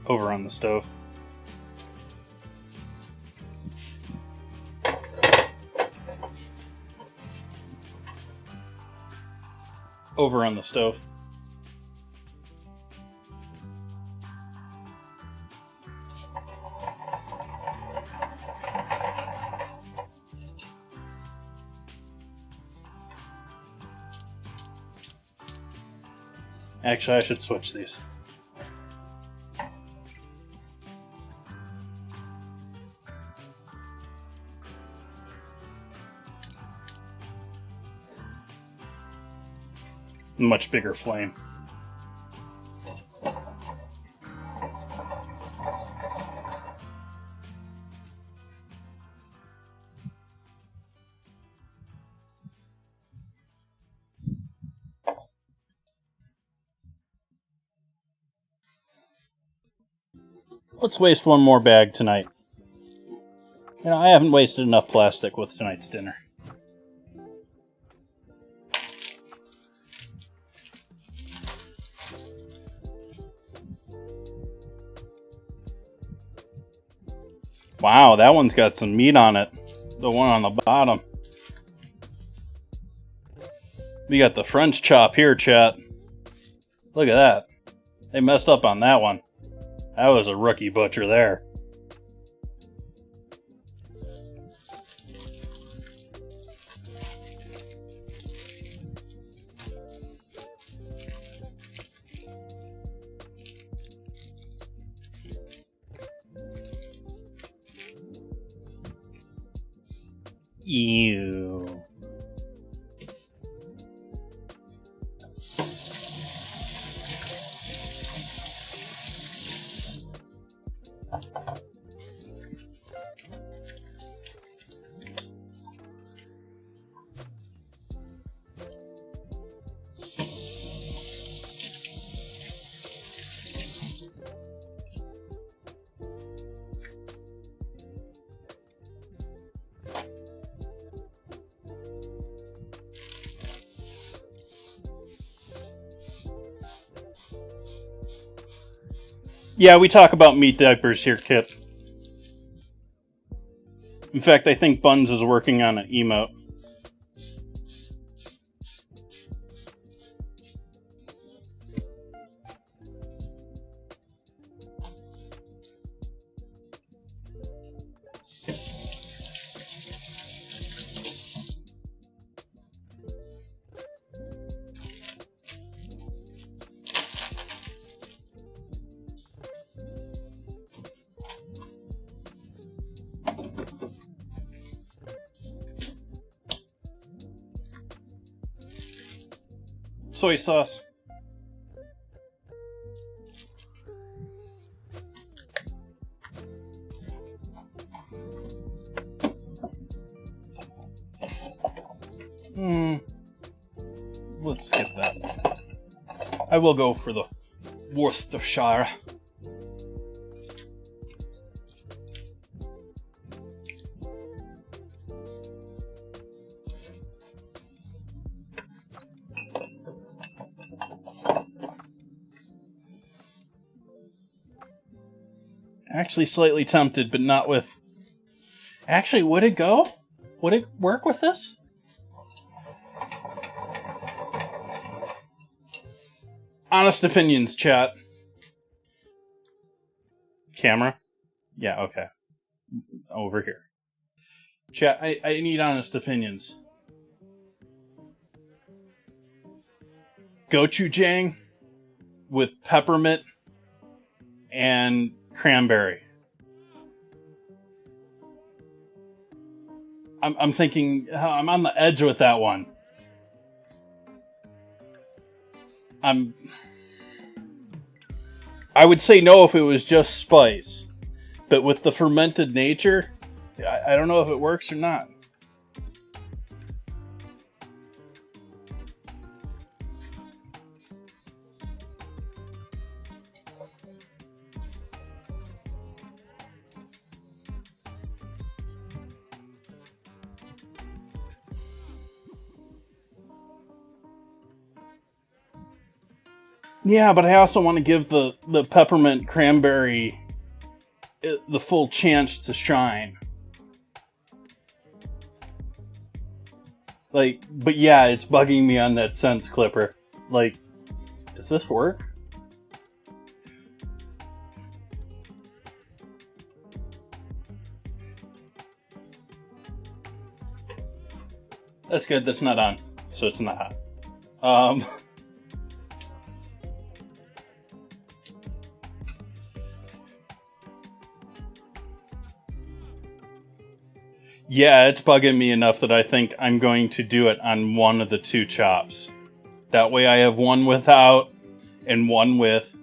Over on the stove. Over on the stove. Actually, I should switch these. Much bigger flame. Let's waste one more bag tonight. You know, I haven't wasted enough plastic with tonight's dinner. Wow, that one's got some meat on it. The one on the bottom. We got the French chop here, chat. Look at that. They messed up on that one. That was a rookie butcher there. Ew. Yeah, we talk about meat diapers here, Kip. In fact, I think Buns is working on an emote. soy sauce. Let's skip that. I will go for the Worcestershire. Actually slightly tempted, but not with... Actually, would it go? Would it work with this? Honest opinions, chat. Camera? Yeah, okay. Over here. Chat, I need honest opinions. Gochujang with peppermint and cranberry. I'm thinking, I'm on the edge with that one. I would say no if it was just spice, but with the fermented nature, I don't know if it works or not. Yeah, but I also want to give the peppermint cranberry the full chance to shine. Like, but yeah, it's bugging me on that sense clipper. Like, does this work? That's good, that's not on, so it's not hot. Yeah, it's bugging me enough that I think I'm going to do it on one of the two chops. That way I have one without and one with.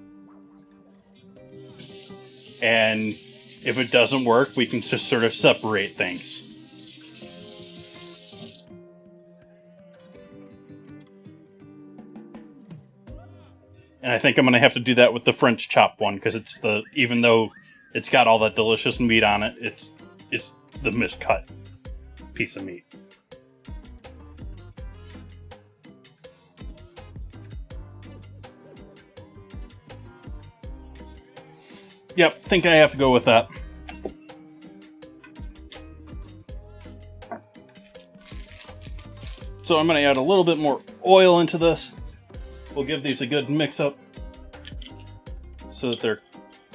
And if it doesn't work, we can just sort of separate things. And I think I'm going to have to do that with the French chop one, because it's even though it's got all that delicious meat on it, it's the miscut piece of meat. Yep, think I have to go with that. So I'm going to add a little bit more oil into this. We'll give these a good mix up so that they're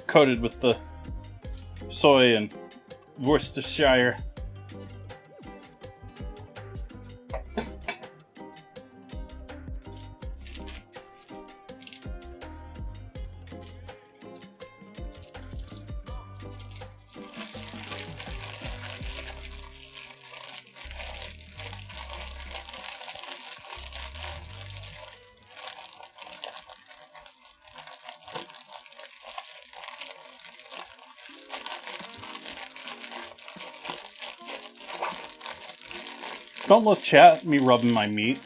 coated with the soy and Worcestershire. Don't look, chat, at me rubbing my meat.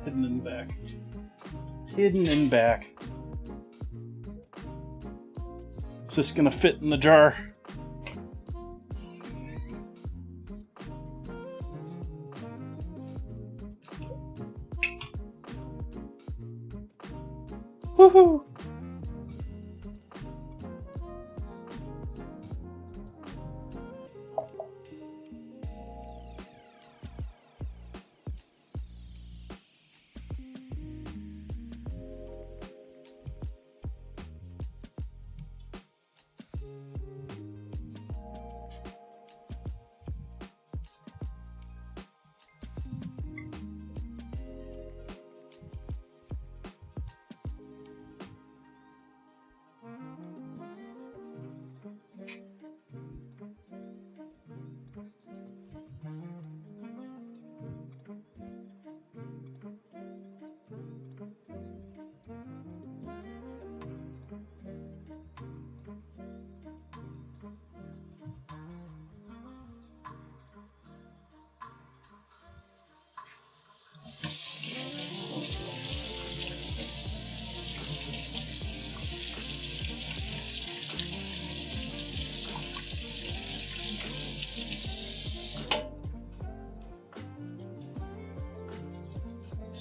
Hidden in the back. Hidden in back. Is this gonna fit in the jar? Woohoo!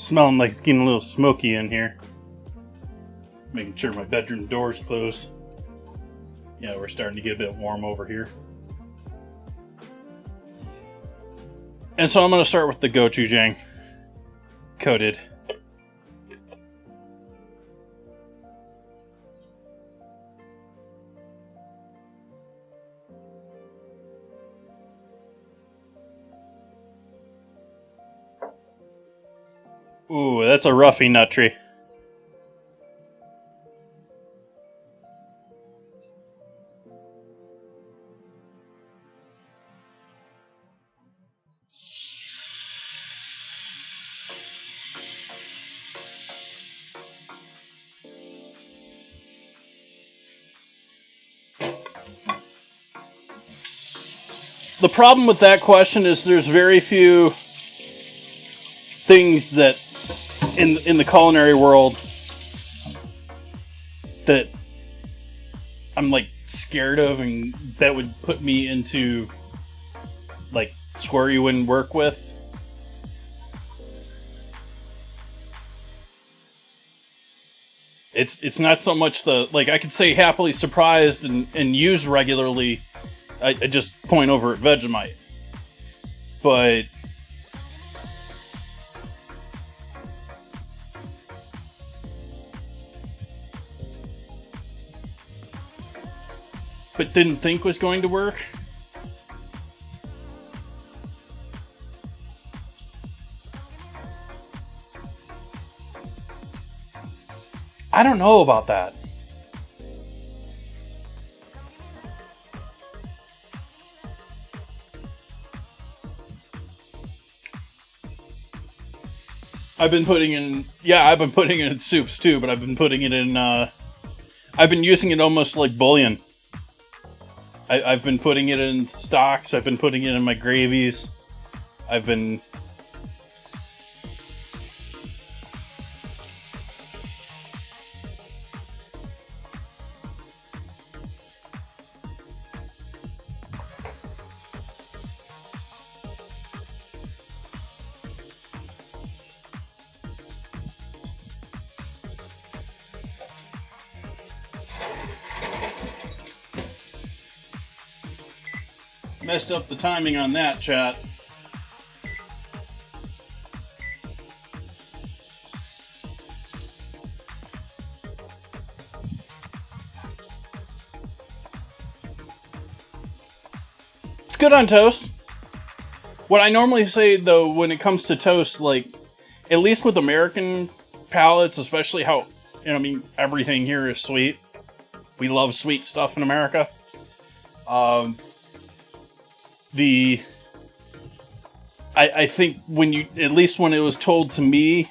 smelling like it's getting a little smoky in here. Making sure my bedroom door's closed. Yeah, we're starting to get a bit warm over here. And so I'm going to start with the gochujang coated. Ooh, that's a roughie nut tree. The problem with that question is there's very few things that in the culinary world that I'm like scared of and that would put me into like swear you wouldn't work with. It's not so much the, like, I could say happily surprised and use regularly. I just point over at Vegemite. But didn't think was going to work. I don't know about that. I've been putting in soups too, but I've been putting it in, I've been using it almost like bouillon. I've been putting it in stocks, I've been putting it in my gravies, I've been... Messed up the timing on that, chat. It's good on toast. What I normally say, though, when it comes to toast, like, at least with American palates, especially how, I mean, everything here is sweet. We love sweet stuff in America. I think when you, at least when it was told to me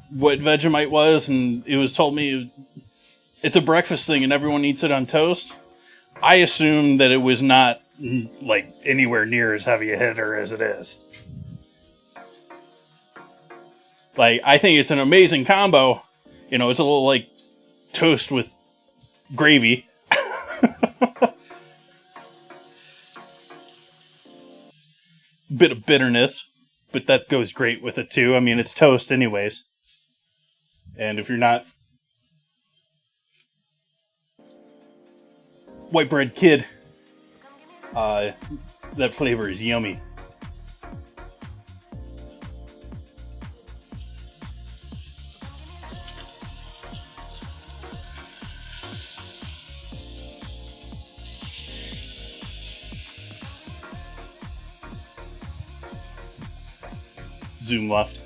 what Vegemite was, and it was told me it's a breakfast thing and everyone eats it on toast, I assumed that it was not like anywhere near as heavy a hitter as it is. Like, I think it's an amazing combo. You know, it's a little like toast with gravy. Bit of bitterness, but that goes great with it too. I mean, it's toast anyways. And if you're not white bread kid, that flavor is yummy. Zoom left.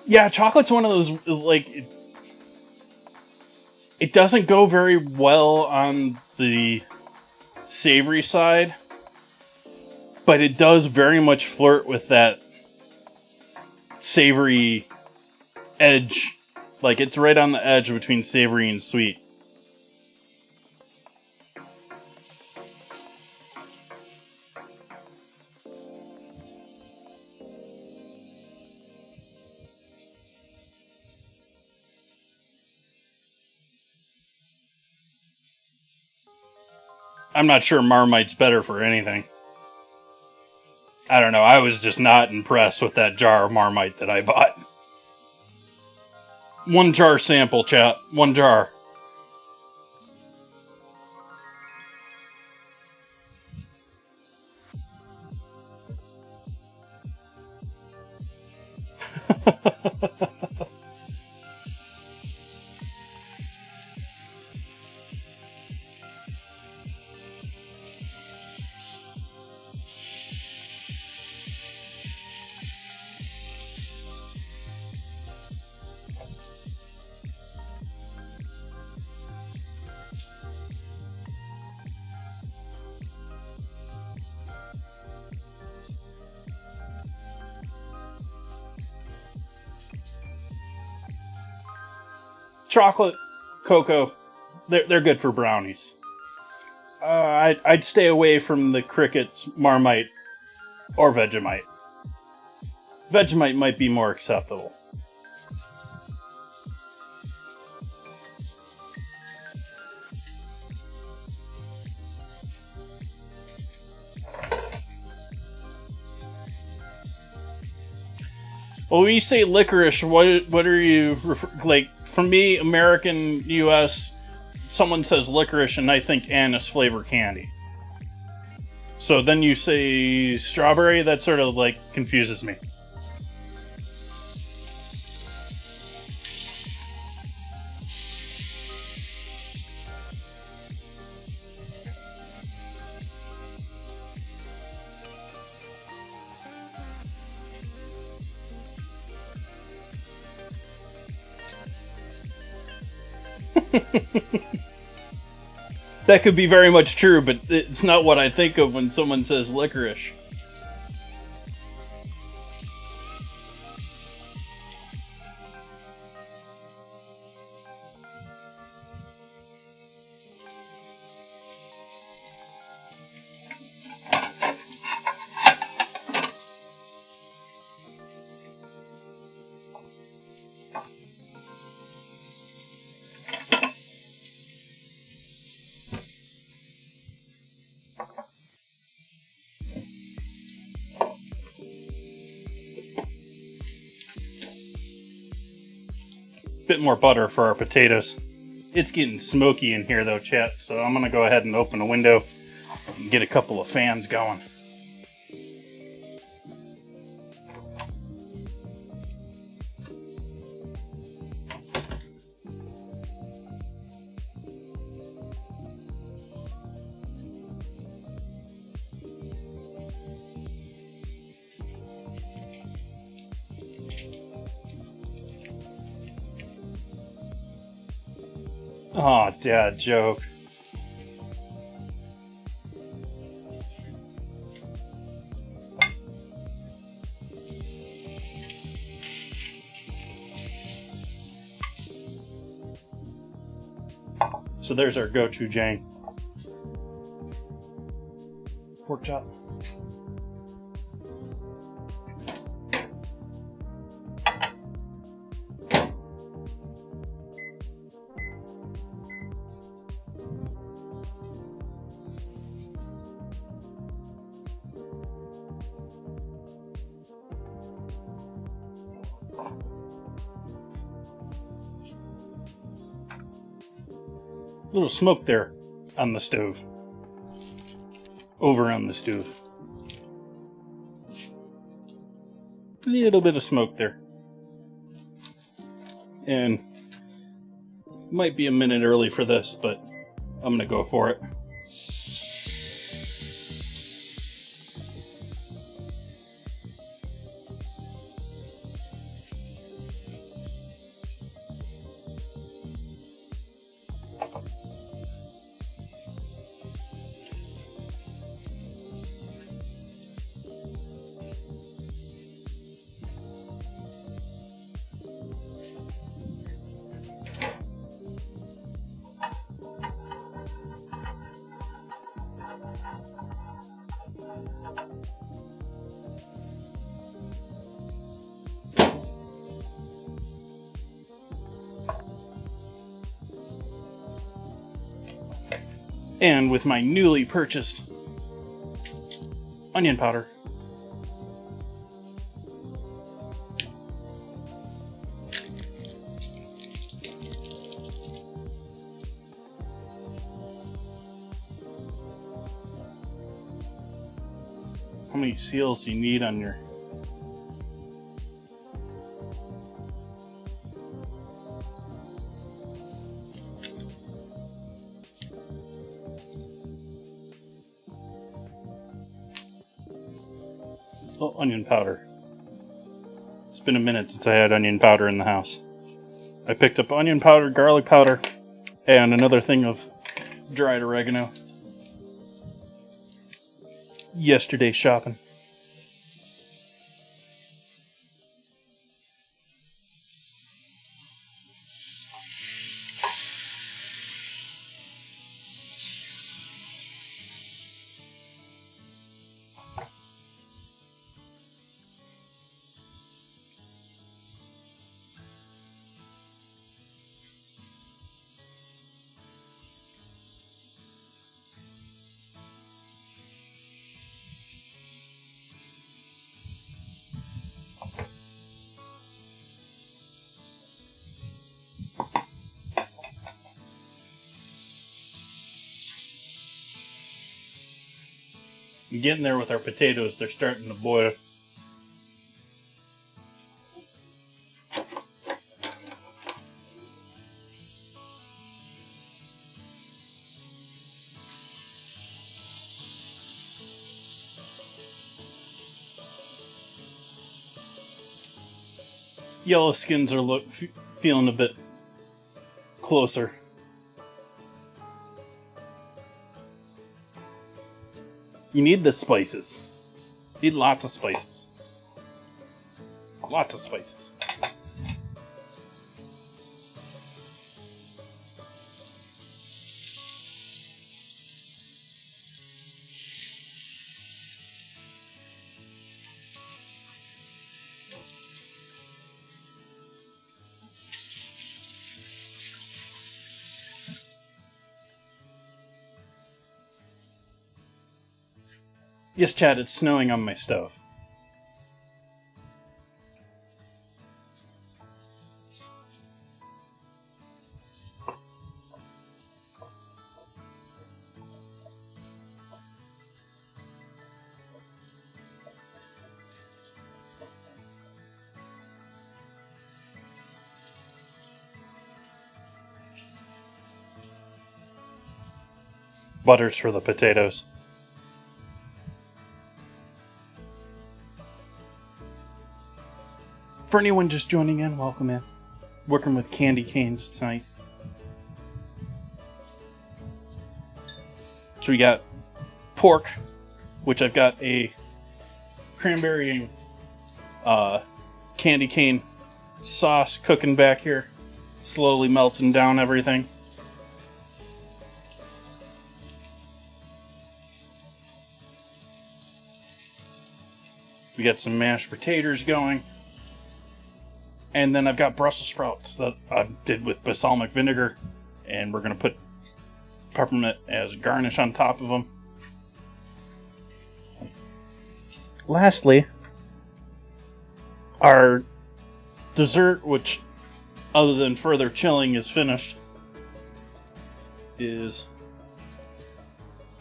Yeah, chocolate's one of those, like, it doesn't go very well on the savory side, but it does very much flirt with that savory edge. Like, it's right on the edge between savory and sweet. I'm not sure Marmite's better for anything. I don't know. I was just not impressed with that jar of Marmite that I bought. One jar sample, chat. One jar. Chocolate, cocoa, they're good for brownies. I'd stay away from the Crickets, Marmite, or Vegemite. Vegemite might be more acceptable. Well, when you say licorice, what are you like? For me, American, U.S., someone says licorice, and I think anise flavor candy. So then you say strawberry, that sort of like confuses me. That could be very much true, but it's not what I think of when someone says licorice. Bit more butter for our potatoes. It's getting smoky in here though, chat, so I'm gonna go ahead and open a window and get a couple of fans going. Oh, dad joke. So there's our gochujang. Pork chop. Little smoke there on the stove. Over on the stove. A little bit of smoke there. And might be a minute early for this, but I'm gonna go for it. And with my newly purchased onion powder, how many seals do you need on your... Oh, onion powder. It's been a minute since I had onion powder in the house. I picked up onion powder, garlic powder, and another thing of dried oregano yesterday shopping. I'm getting there with our potatoes. They're starting to boil. Yellow skins are feeling a bit closer. You need the spices. You need lots of spices. Lots of spices. Yes, Chad, it's snowing on my stove. Butters for the potatoes. For anyone just joining in, welcome in. Working with candy canes tonight. So we got pork, which I've got a cranberry and candy cane sauce cooking back here, slowly melting down everything. We got some mashed potatoes going. And then I've got Brussels sprouts that I did with balsamic vinegar. And we're going to put peppermint as garnish on top of them. Lastly, our dessert, which other than further chilling is finished, is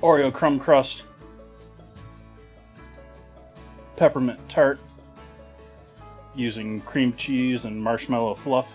Oreo crumb crust, peppermint tart, using cream cheese and marshmallow fluff.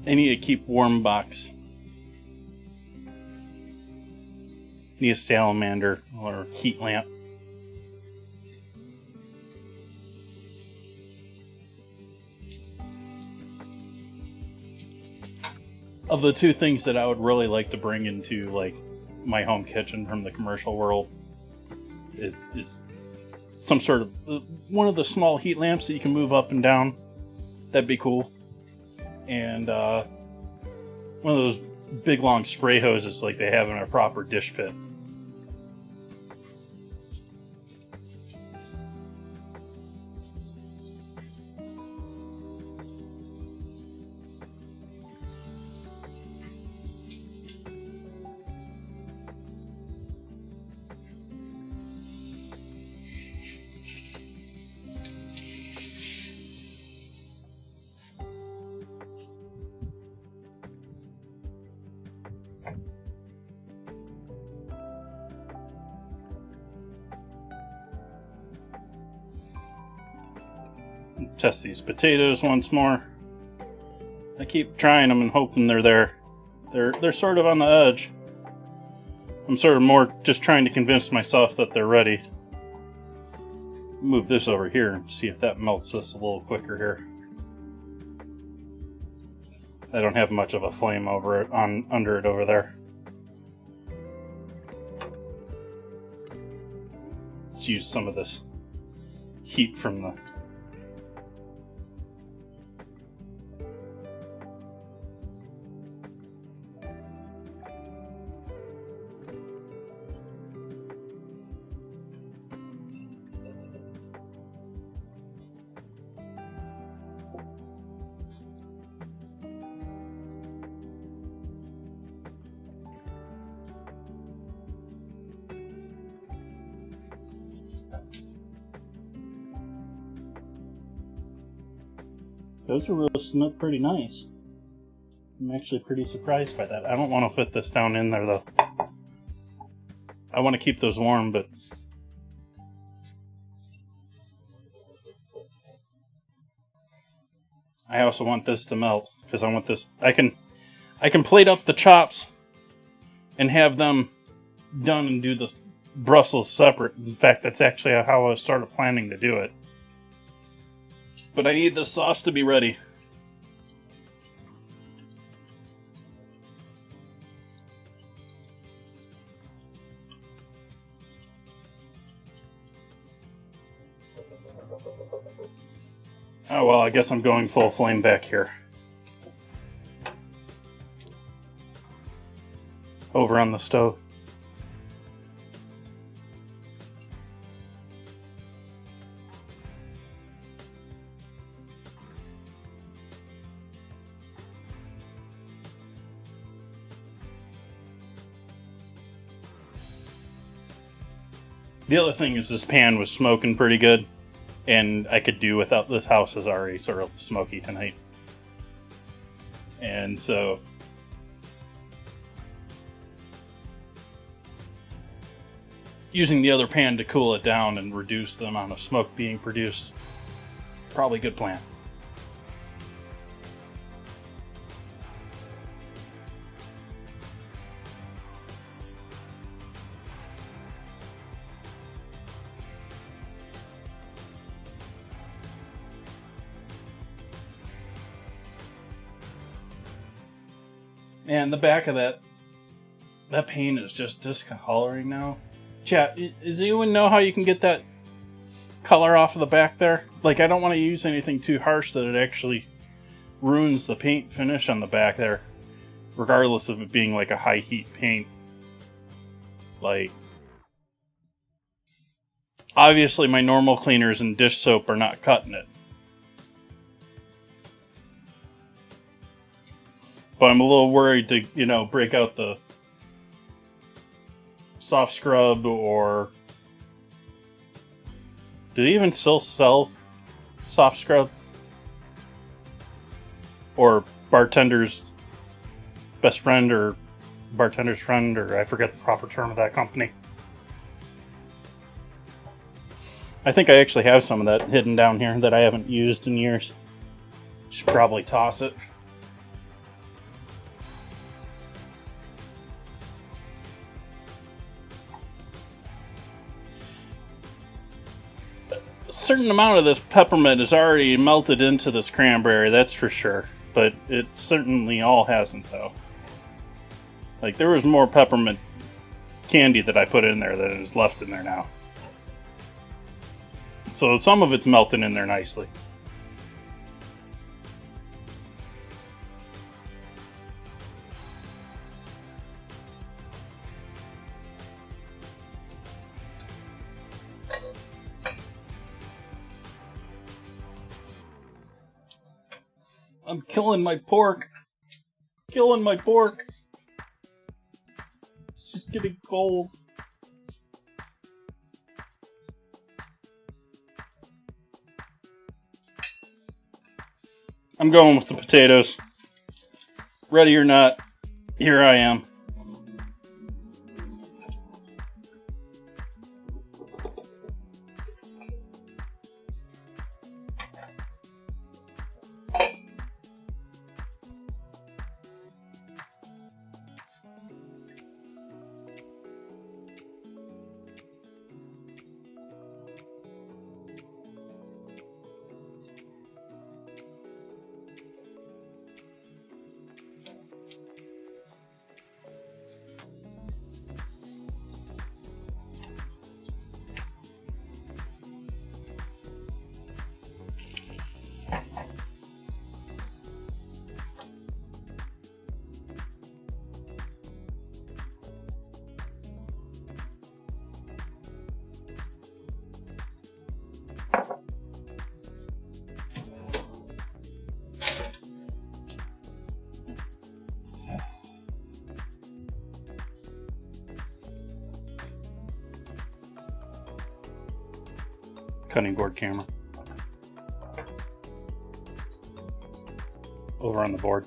I need a keep warm box. Need a salamander or heat lamp. Of the two things that I would really like to bring into like my home kitchen from the commercial world is some sort of one of the small heat lamps that you can move up and down. That'd be cool. And one of those big long spray hoses like they have in a proper dish pit. Test these potatoes once more. I keep trying them and hoping they're there. They're sort of on the edge. I'm sort of more just trying to convince myself that they're ready. Move this over here and see if that melts this a little quicker here. I don't have much of a flame over it under it over there. Let's use some of this heat from the Those are roasting up pretty nice. I'm actually pretty surprised by that. I don't want to put this down in there though. I want to keep those warm, but I also want this to melt because I want this. I can plate up the chops and have them done and do the Brussels separate. In fact, that's actually how I was sort of planning to do it. But I need the sauce to be ready. Oh well, I guess I'm going full flame back here. Over on the stove. The other thing is this pan was smoking pretty good, and I could do without. This house is already sort of smoky tonight. And so using the other pan to cool it down and reduce the amount of smoke being produced, probably a good plan. And the back of that paint is just discoloring now. Chat, does anyone know how you can get that color off of the back there? Like, I don't want to use anything too harsh that it actually ruins the paint finish on the back there, regardless of it being like a high heat paint. Like, obviously my normal cleaners and dish soap are not cutting it. But I'm a little worried to, break out the soft scrub, or do they even still sell soft scrub? Or bartender's best friend, or bartender's friend, or I forget the proper term of that company. I think I actually have some of that hidden down here that I haven't used in years. Should probably toss it. certain amount of this peppermint is already melted into this cranberry, that's for sure. But it certainly all hasn't, though. Like, there was more peppermint candy that I put in there that is left in there now. So some of it's melting in there nicely. I'm killing my pork. Killing my pork. It's just getting cold. I'm going with the potatoes. Ready or not, here I am. Cutting board camera. Over on the board.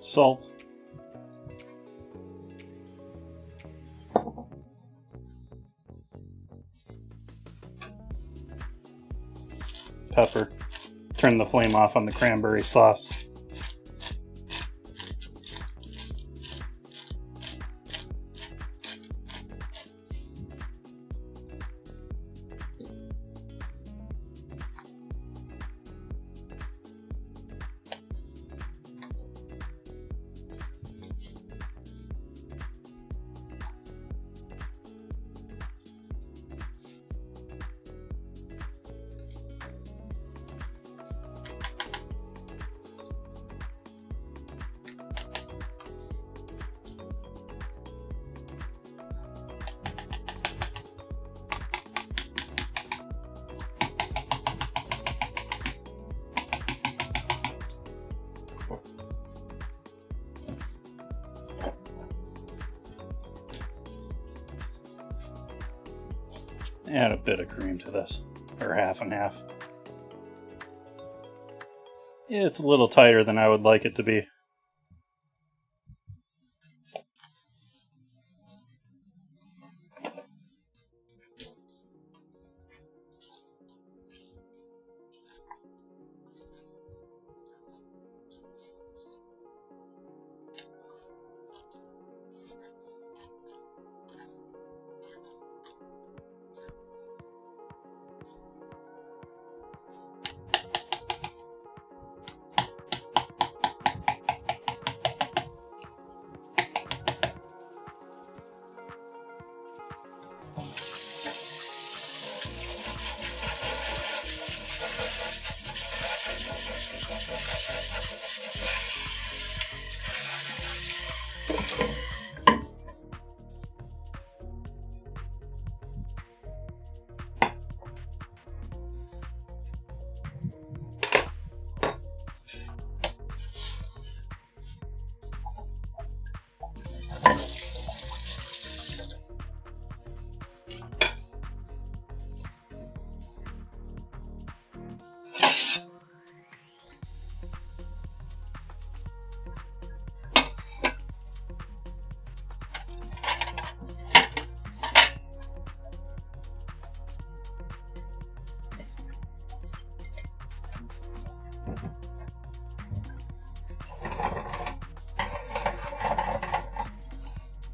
Salt. Pepper. Turn the flame off on the cranberry sauce. Add a bit of cream to this, or half and half. It's a little tighter than I would like it to be.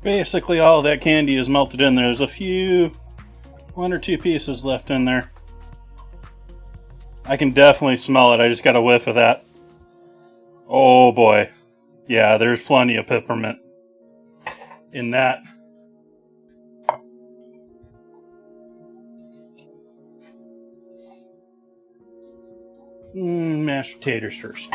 Basically all that candy is melted in there. There's a few, 1 or 2 pieces left in there. I can definitely smell it. I just got a whiff of that. Oh boy. Yeah, there's plenty of peppermint in that. Mashed potatoes first.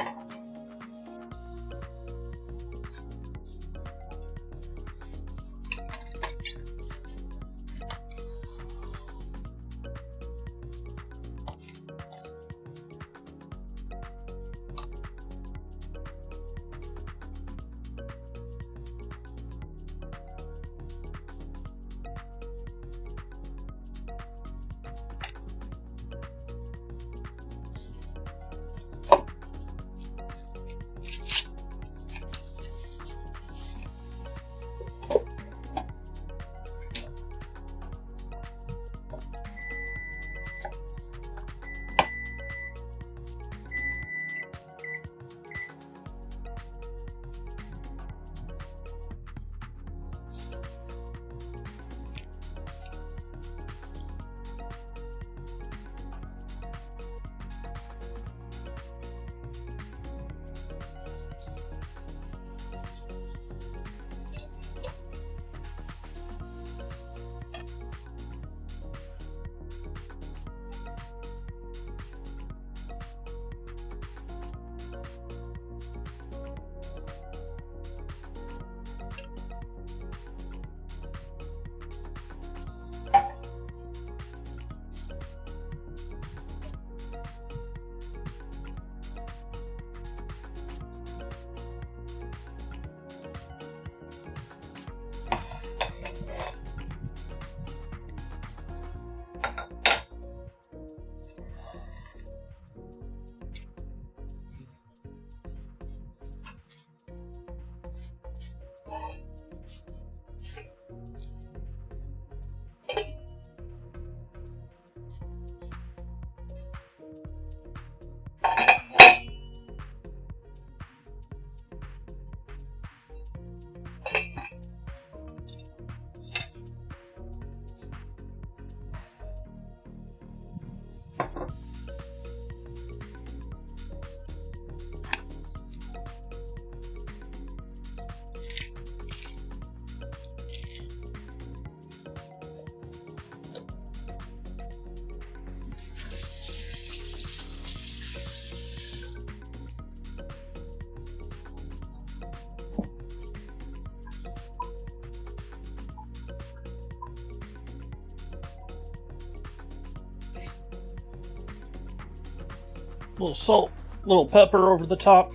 Little salt, little pepper over the top.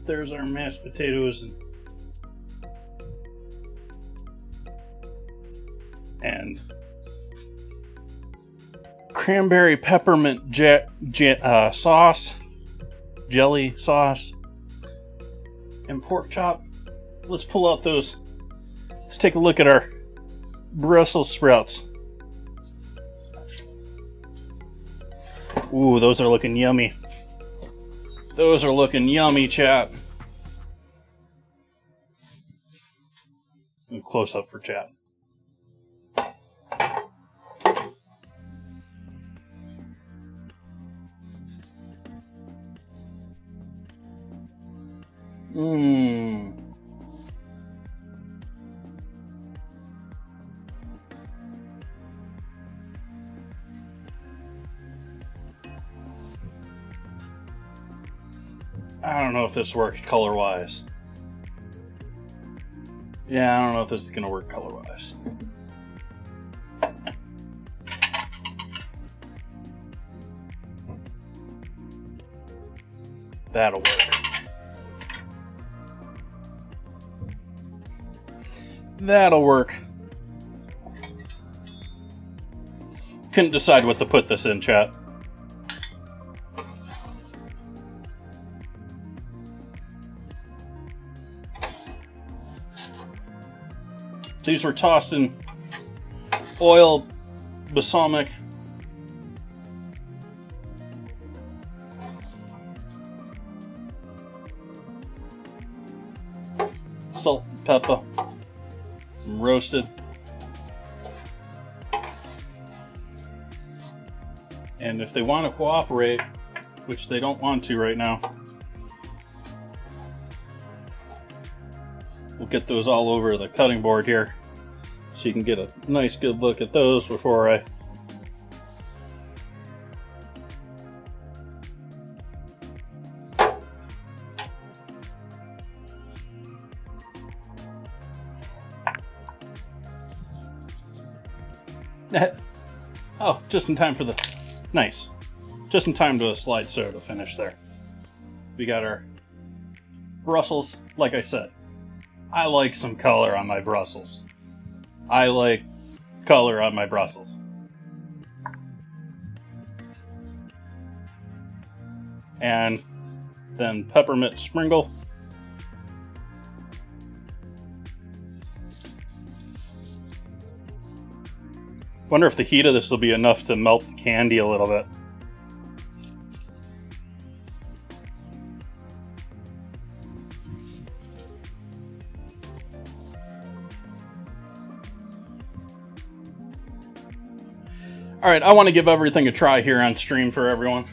There's our mashed potatoes and cranberry peppermint sauce, jelly sauce, and pork chop. Let's pull out those. Let's take a look at our Brussels sprouts. Ooh, those are looking yummy. Those are looking yummy, chat. And close up for chat. I don't know if this works color-wise. Yeah, I don't know if this is going to work color-wise. That'll work. That'll work. Couldn't decide what to put this in, chat. These were tossed in oil, balsamic, salt, pepper. roasted. And if they want to cooperate, which they don't want to right now, we'll get those all over the cutting board here so you can get a nice good look at those before I oh, just in time for the nice. Just in time to a slide soda finish there. We got our Brussels. Like I said, I like some color on my Brussels. I like color on my Brussels. And then peppermint sprinkle. Wonder if the heat of this will be enough to melt the candy a little bit. Alright, I want to give everything a try here on stream for everyone.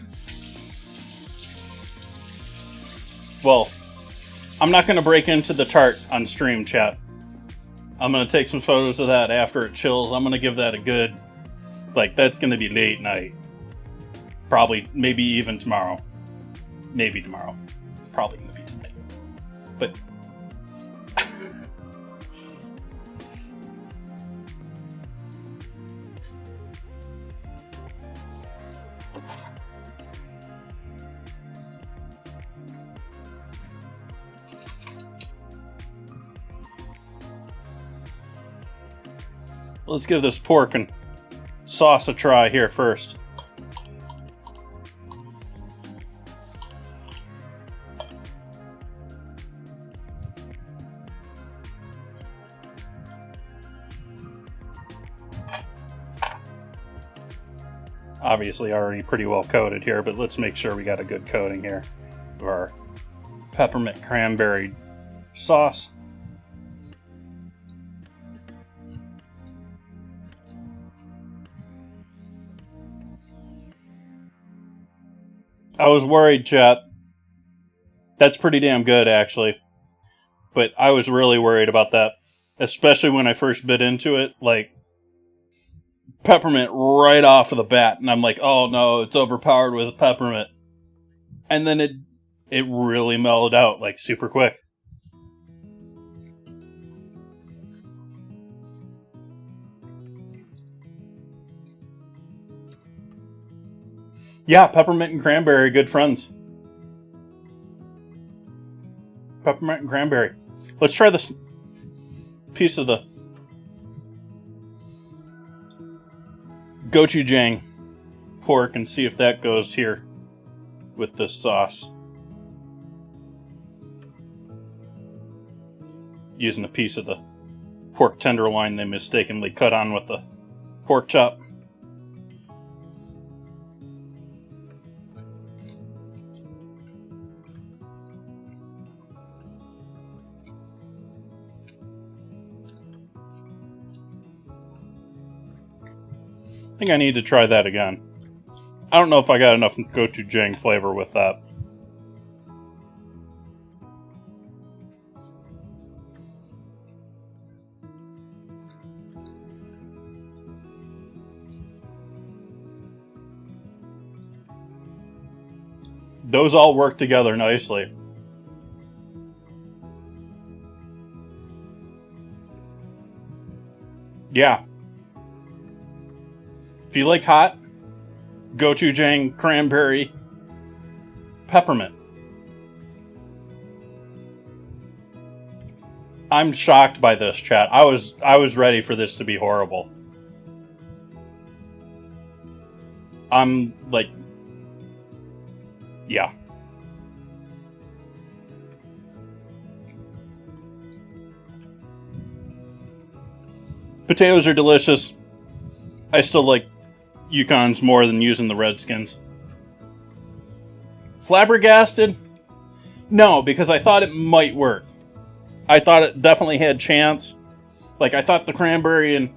Well, I'm not going to break into the tart on stream, chat. I'm going to take some photos of that after it chills. I'm going to give that a good, that's going to be late night. Probably, maybe even tomorrow. Maybe tomorrow. It's probably going to be tonight. But let's give this pork and sauce a try here first. Obviously already pretty well coated here, but let's make sure we got a good coating here of our peppermint cranberry sauce. I was worried, chat. That's pretty damn good, actually. But I was really worried about that. Especially when I first bit into it. Peppermint right off of the bat. And I'm like, oh no, it's overpowered with peppermint. And then it really mellowed out, super quick. Yeah, peppermint and cranberry, good friends. Peppermint and cranberry. Let's try this piece of the gochujang pork and see if that goes here with this sauce. Using a piece of the pork tenderloin they mistakenly cut on with the pork chop. I think I need to try that again. I don't know if I got enough gochujang flavor with that. Those all work together nicely. Yeah. If you like hot, gochujang, cranberry, peppermint. I'm shocked by this, chat. I was ready for this to be horrible. I'm yeah. Potatoes are delicious. I still like Yukons more than using the Redskins. Flabbergasted? No, because I thought it might work. I thought it definitely had chance, Like, I thought the cranberry and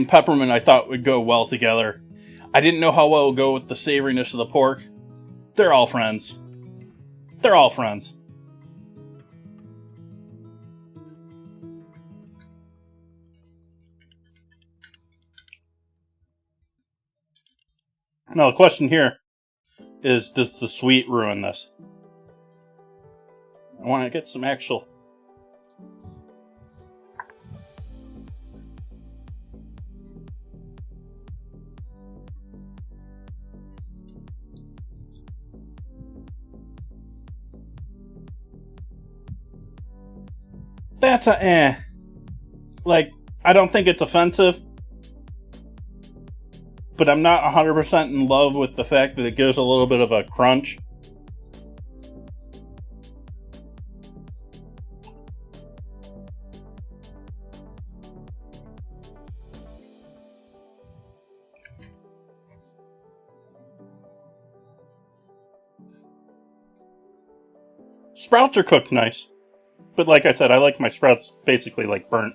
peppermint I thought would go well together. I didn't know how well it would go with the savoriness of the pork. They're all friends. They're all friends. Now the question here is, does the sweet ruin this? I want to get some actual... That's a eh. Like, I don't think it's offensive, but I'm not 100% in love with the fact that it gives a little bit of a crunch. Sprouts are cooked nice, but like I said, I like my sprouts basically like burnt.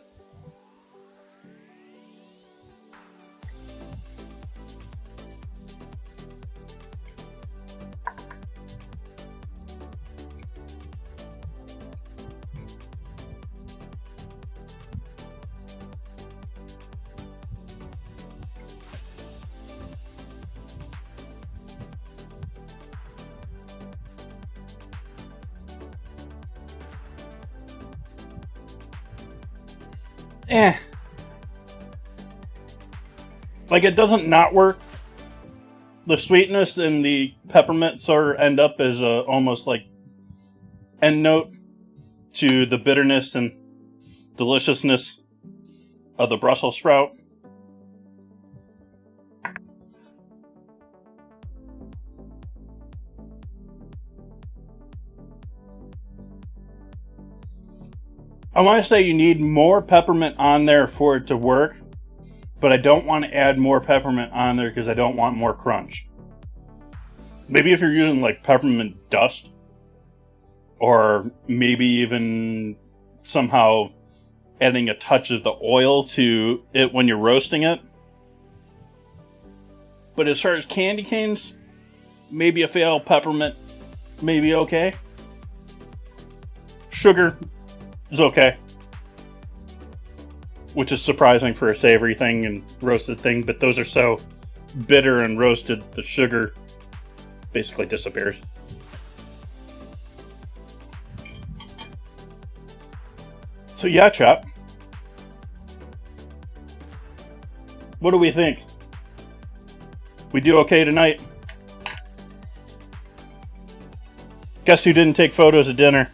Eh. Like, it doesn't not work. The sweetness and the peppermint sort of end up as a almost like end note to the bitterness and deliciousness of the Brussels sprout. I want to say you need more peppermint on there for it to work, but I don't want to add more peppermint on there because I don't want more crunch. Maybe if you're using like peppermint dust, or maybe even somehow adding a touch of the oil to it when you're roasting it. But as far as candy canes, maybe a fail. Peppermint, maybe okay. Sugar is okay, which is surprising for a savory thing and roasted thing, but those are so bitter and roasted, the sugar basically disappears. So yeah, chap. What do we think? We do okay tonight? Guess who didn't take photos at dinner?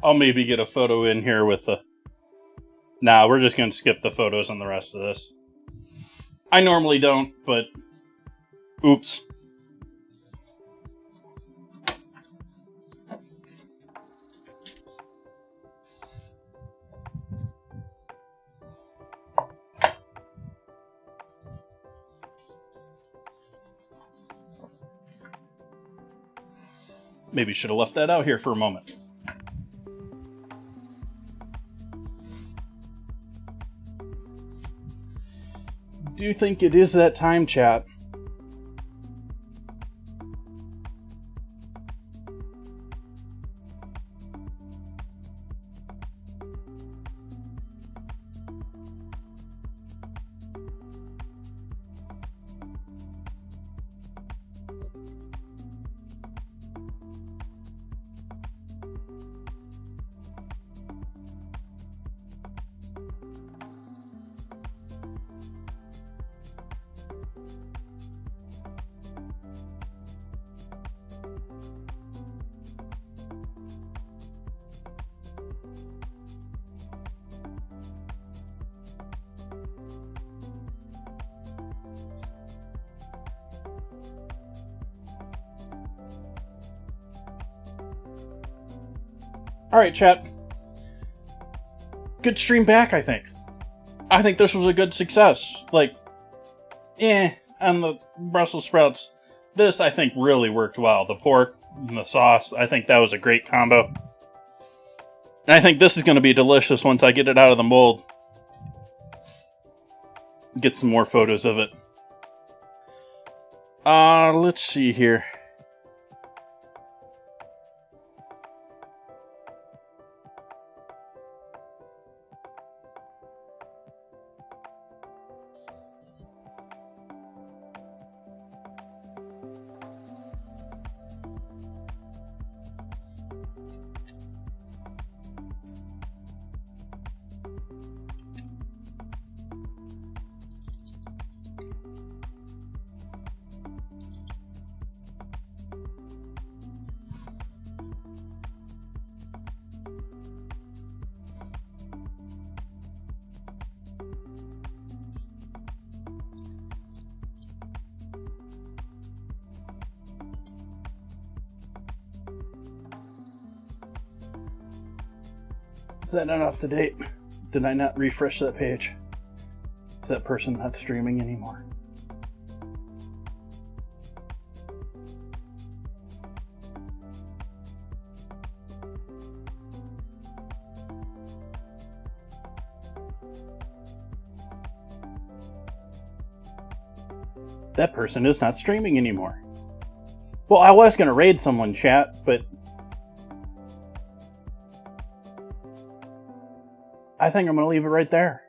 I'll maybe get a photo in here with the... Nah, we're just going to skip the photos on the rest of this. I normally don't, but... Oops. Maybe should have left that out here for a moment. Do you think it is that time, chat? Alright, chat. Good stream back, I think. I think this was a good success. Like, on the Brussels sprouts, this I think really worked well. The pork and the sauce, I think that was a great combo. And I think this is going to be delicious once I get it out of the mold. Get some more photos of it. Let's see here. Is that not up to date? Did I not refresh that page? Is that person not streaming anymore? That person is not streaming anymore. Well, I was going to raid someone, chat, but I think I'm going to leave it right there.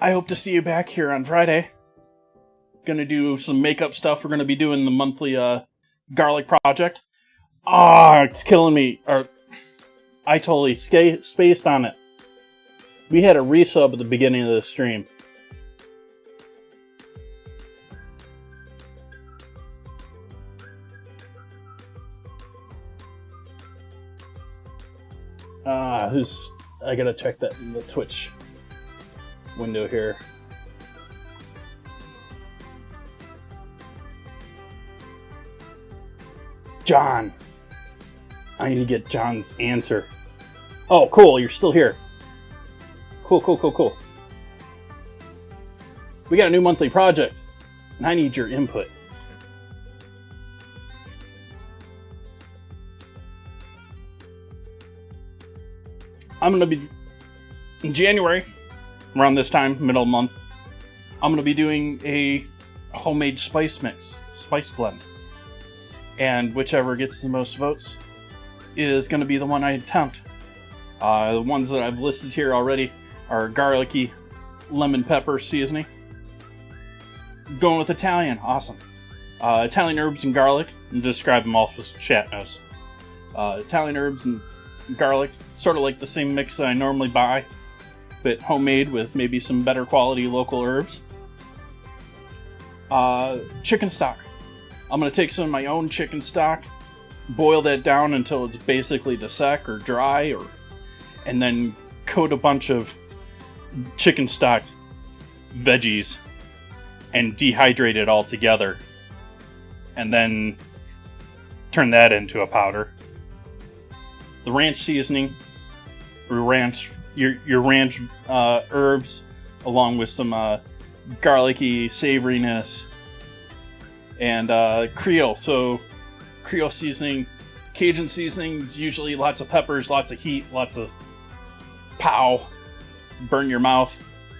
I hope to see you back here on Friday. Gonna do some makeup stuff. We're gonna be doing the monthly garlic project. It's killing me. I totally spaced on it. We had a resub at the beginning of the stream. I gotta check that in the Twitch window here. John! I need to get John's answer. Oh, cool, you're still here. Cool. We got a new monthly project, and I need your input. I'm going to be, in January, around this time, middle of the month, I'm going to be doing a homemade spice mix, spice blend. And whichever gets the most votes is going to be the one I attempt. The ones that I've listed here already are garlicky lemon pepper seasoning. Going with Italian, awesome. Italian herbs and garlic, and describe them all for chat knows. Italian herbs and garlic, sort of like the same mix that I normally buy, but homemade with maybe some better quality local herbs. Chicken stock. I'm going to take some of my own chicken stock, boil that down until it's basically dessec or dry, and then coat a bunch of chicken stock veggies and dehydrate it all together, and then turn that into a powder. The ranch seasoning, your ranch herbs, along with some garlicky savoriness, and Creole. So Creole seasoning, Cajun seasoning, usually lots of peppers, lots of heat, lots of pow, burn your mouth,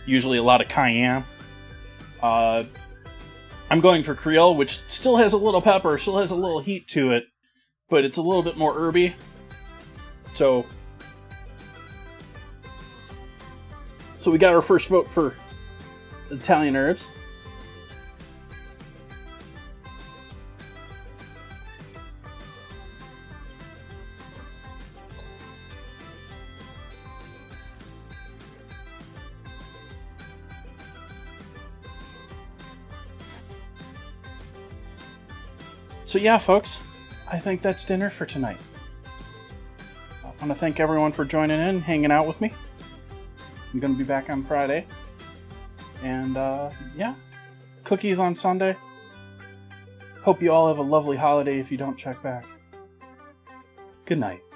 usually a lot of cayenne. I'm going for Creole, which still has a little pepper, still has a little heat to it, but it's a little bit more herby. So we got our first vote for Italian herbs. So yeah, folks, I think that's dinner for tonight. I want to thank everyone for joining in, hanging out with me. I'm going to be back on Friday. And yeah, cookies on Sunday. Hope you all have a lovely holiday if you don't check back. Good night.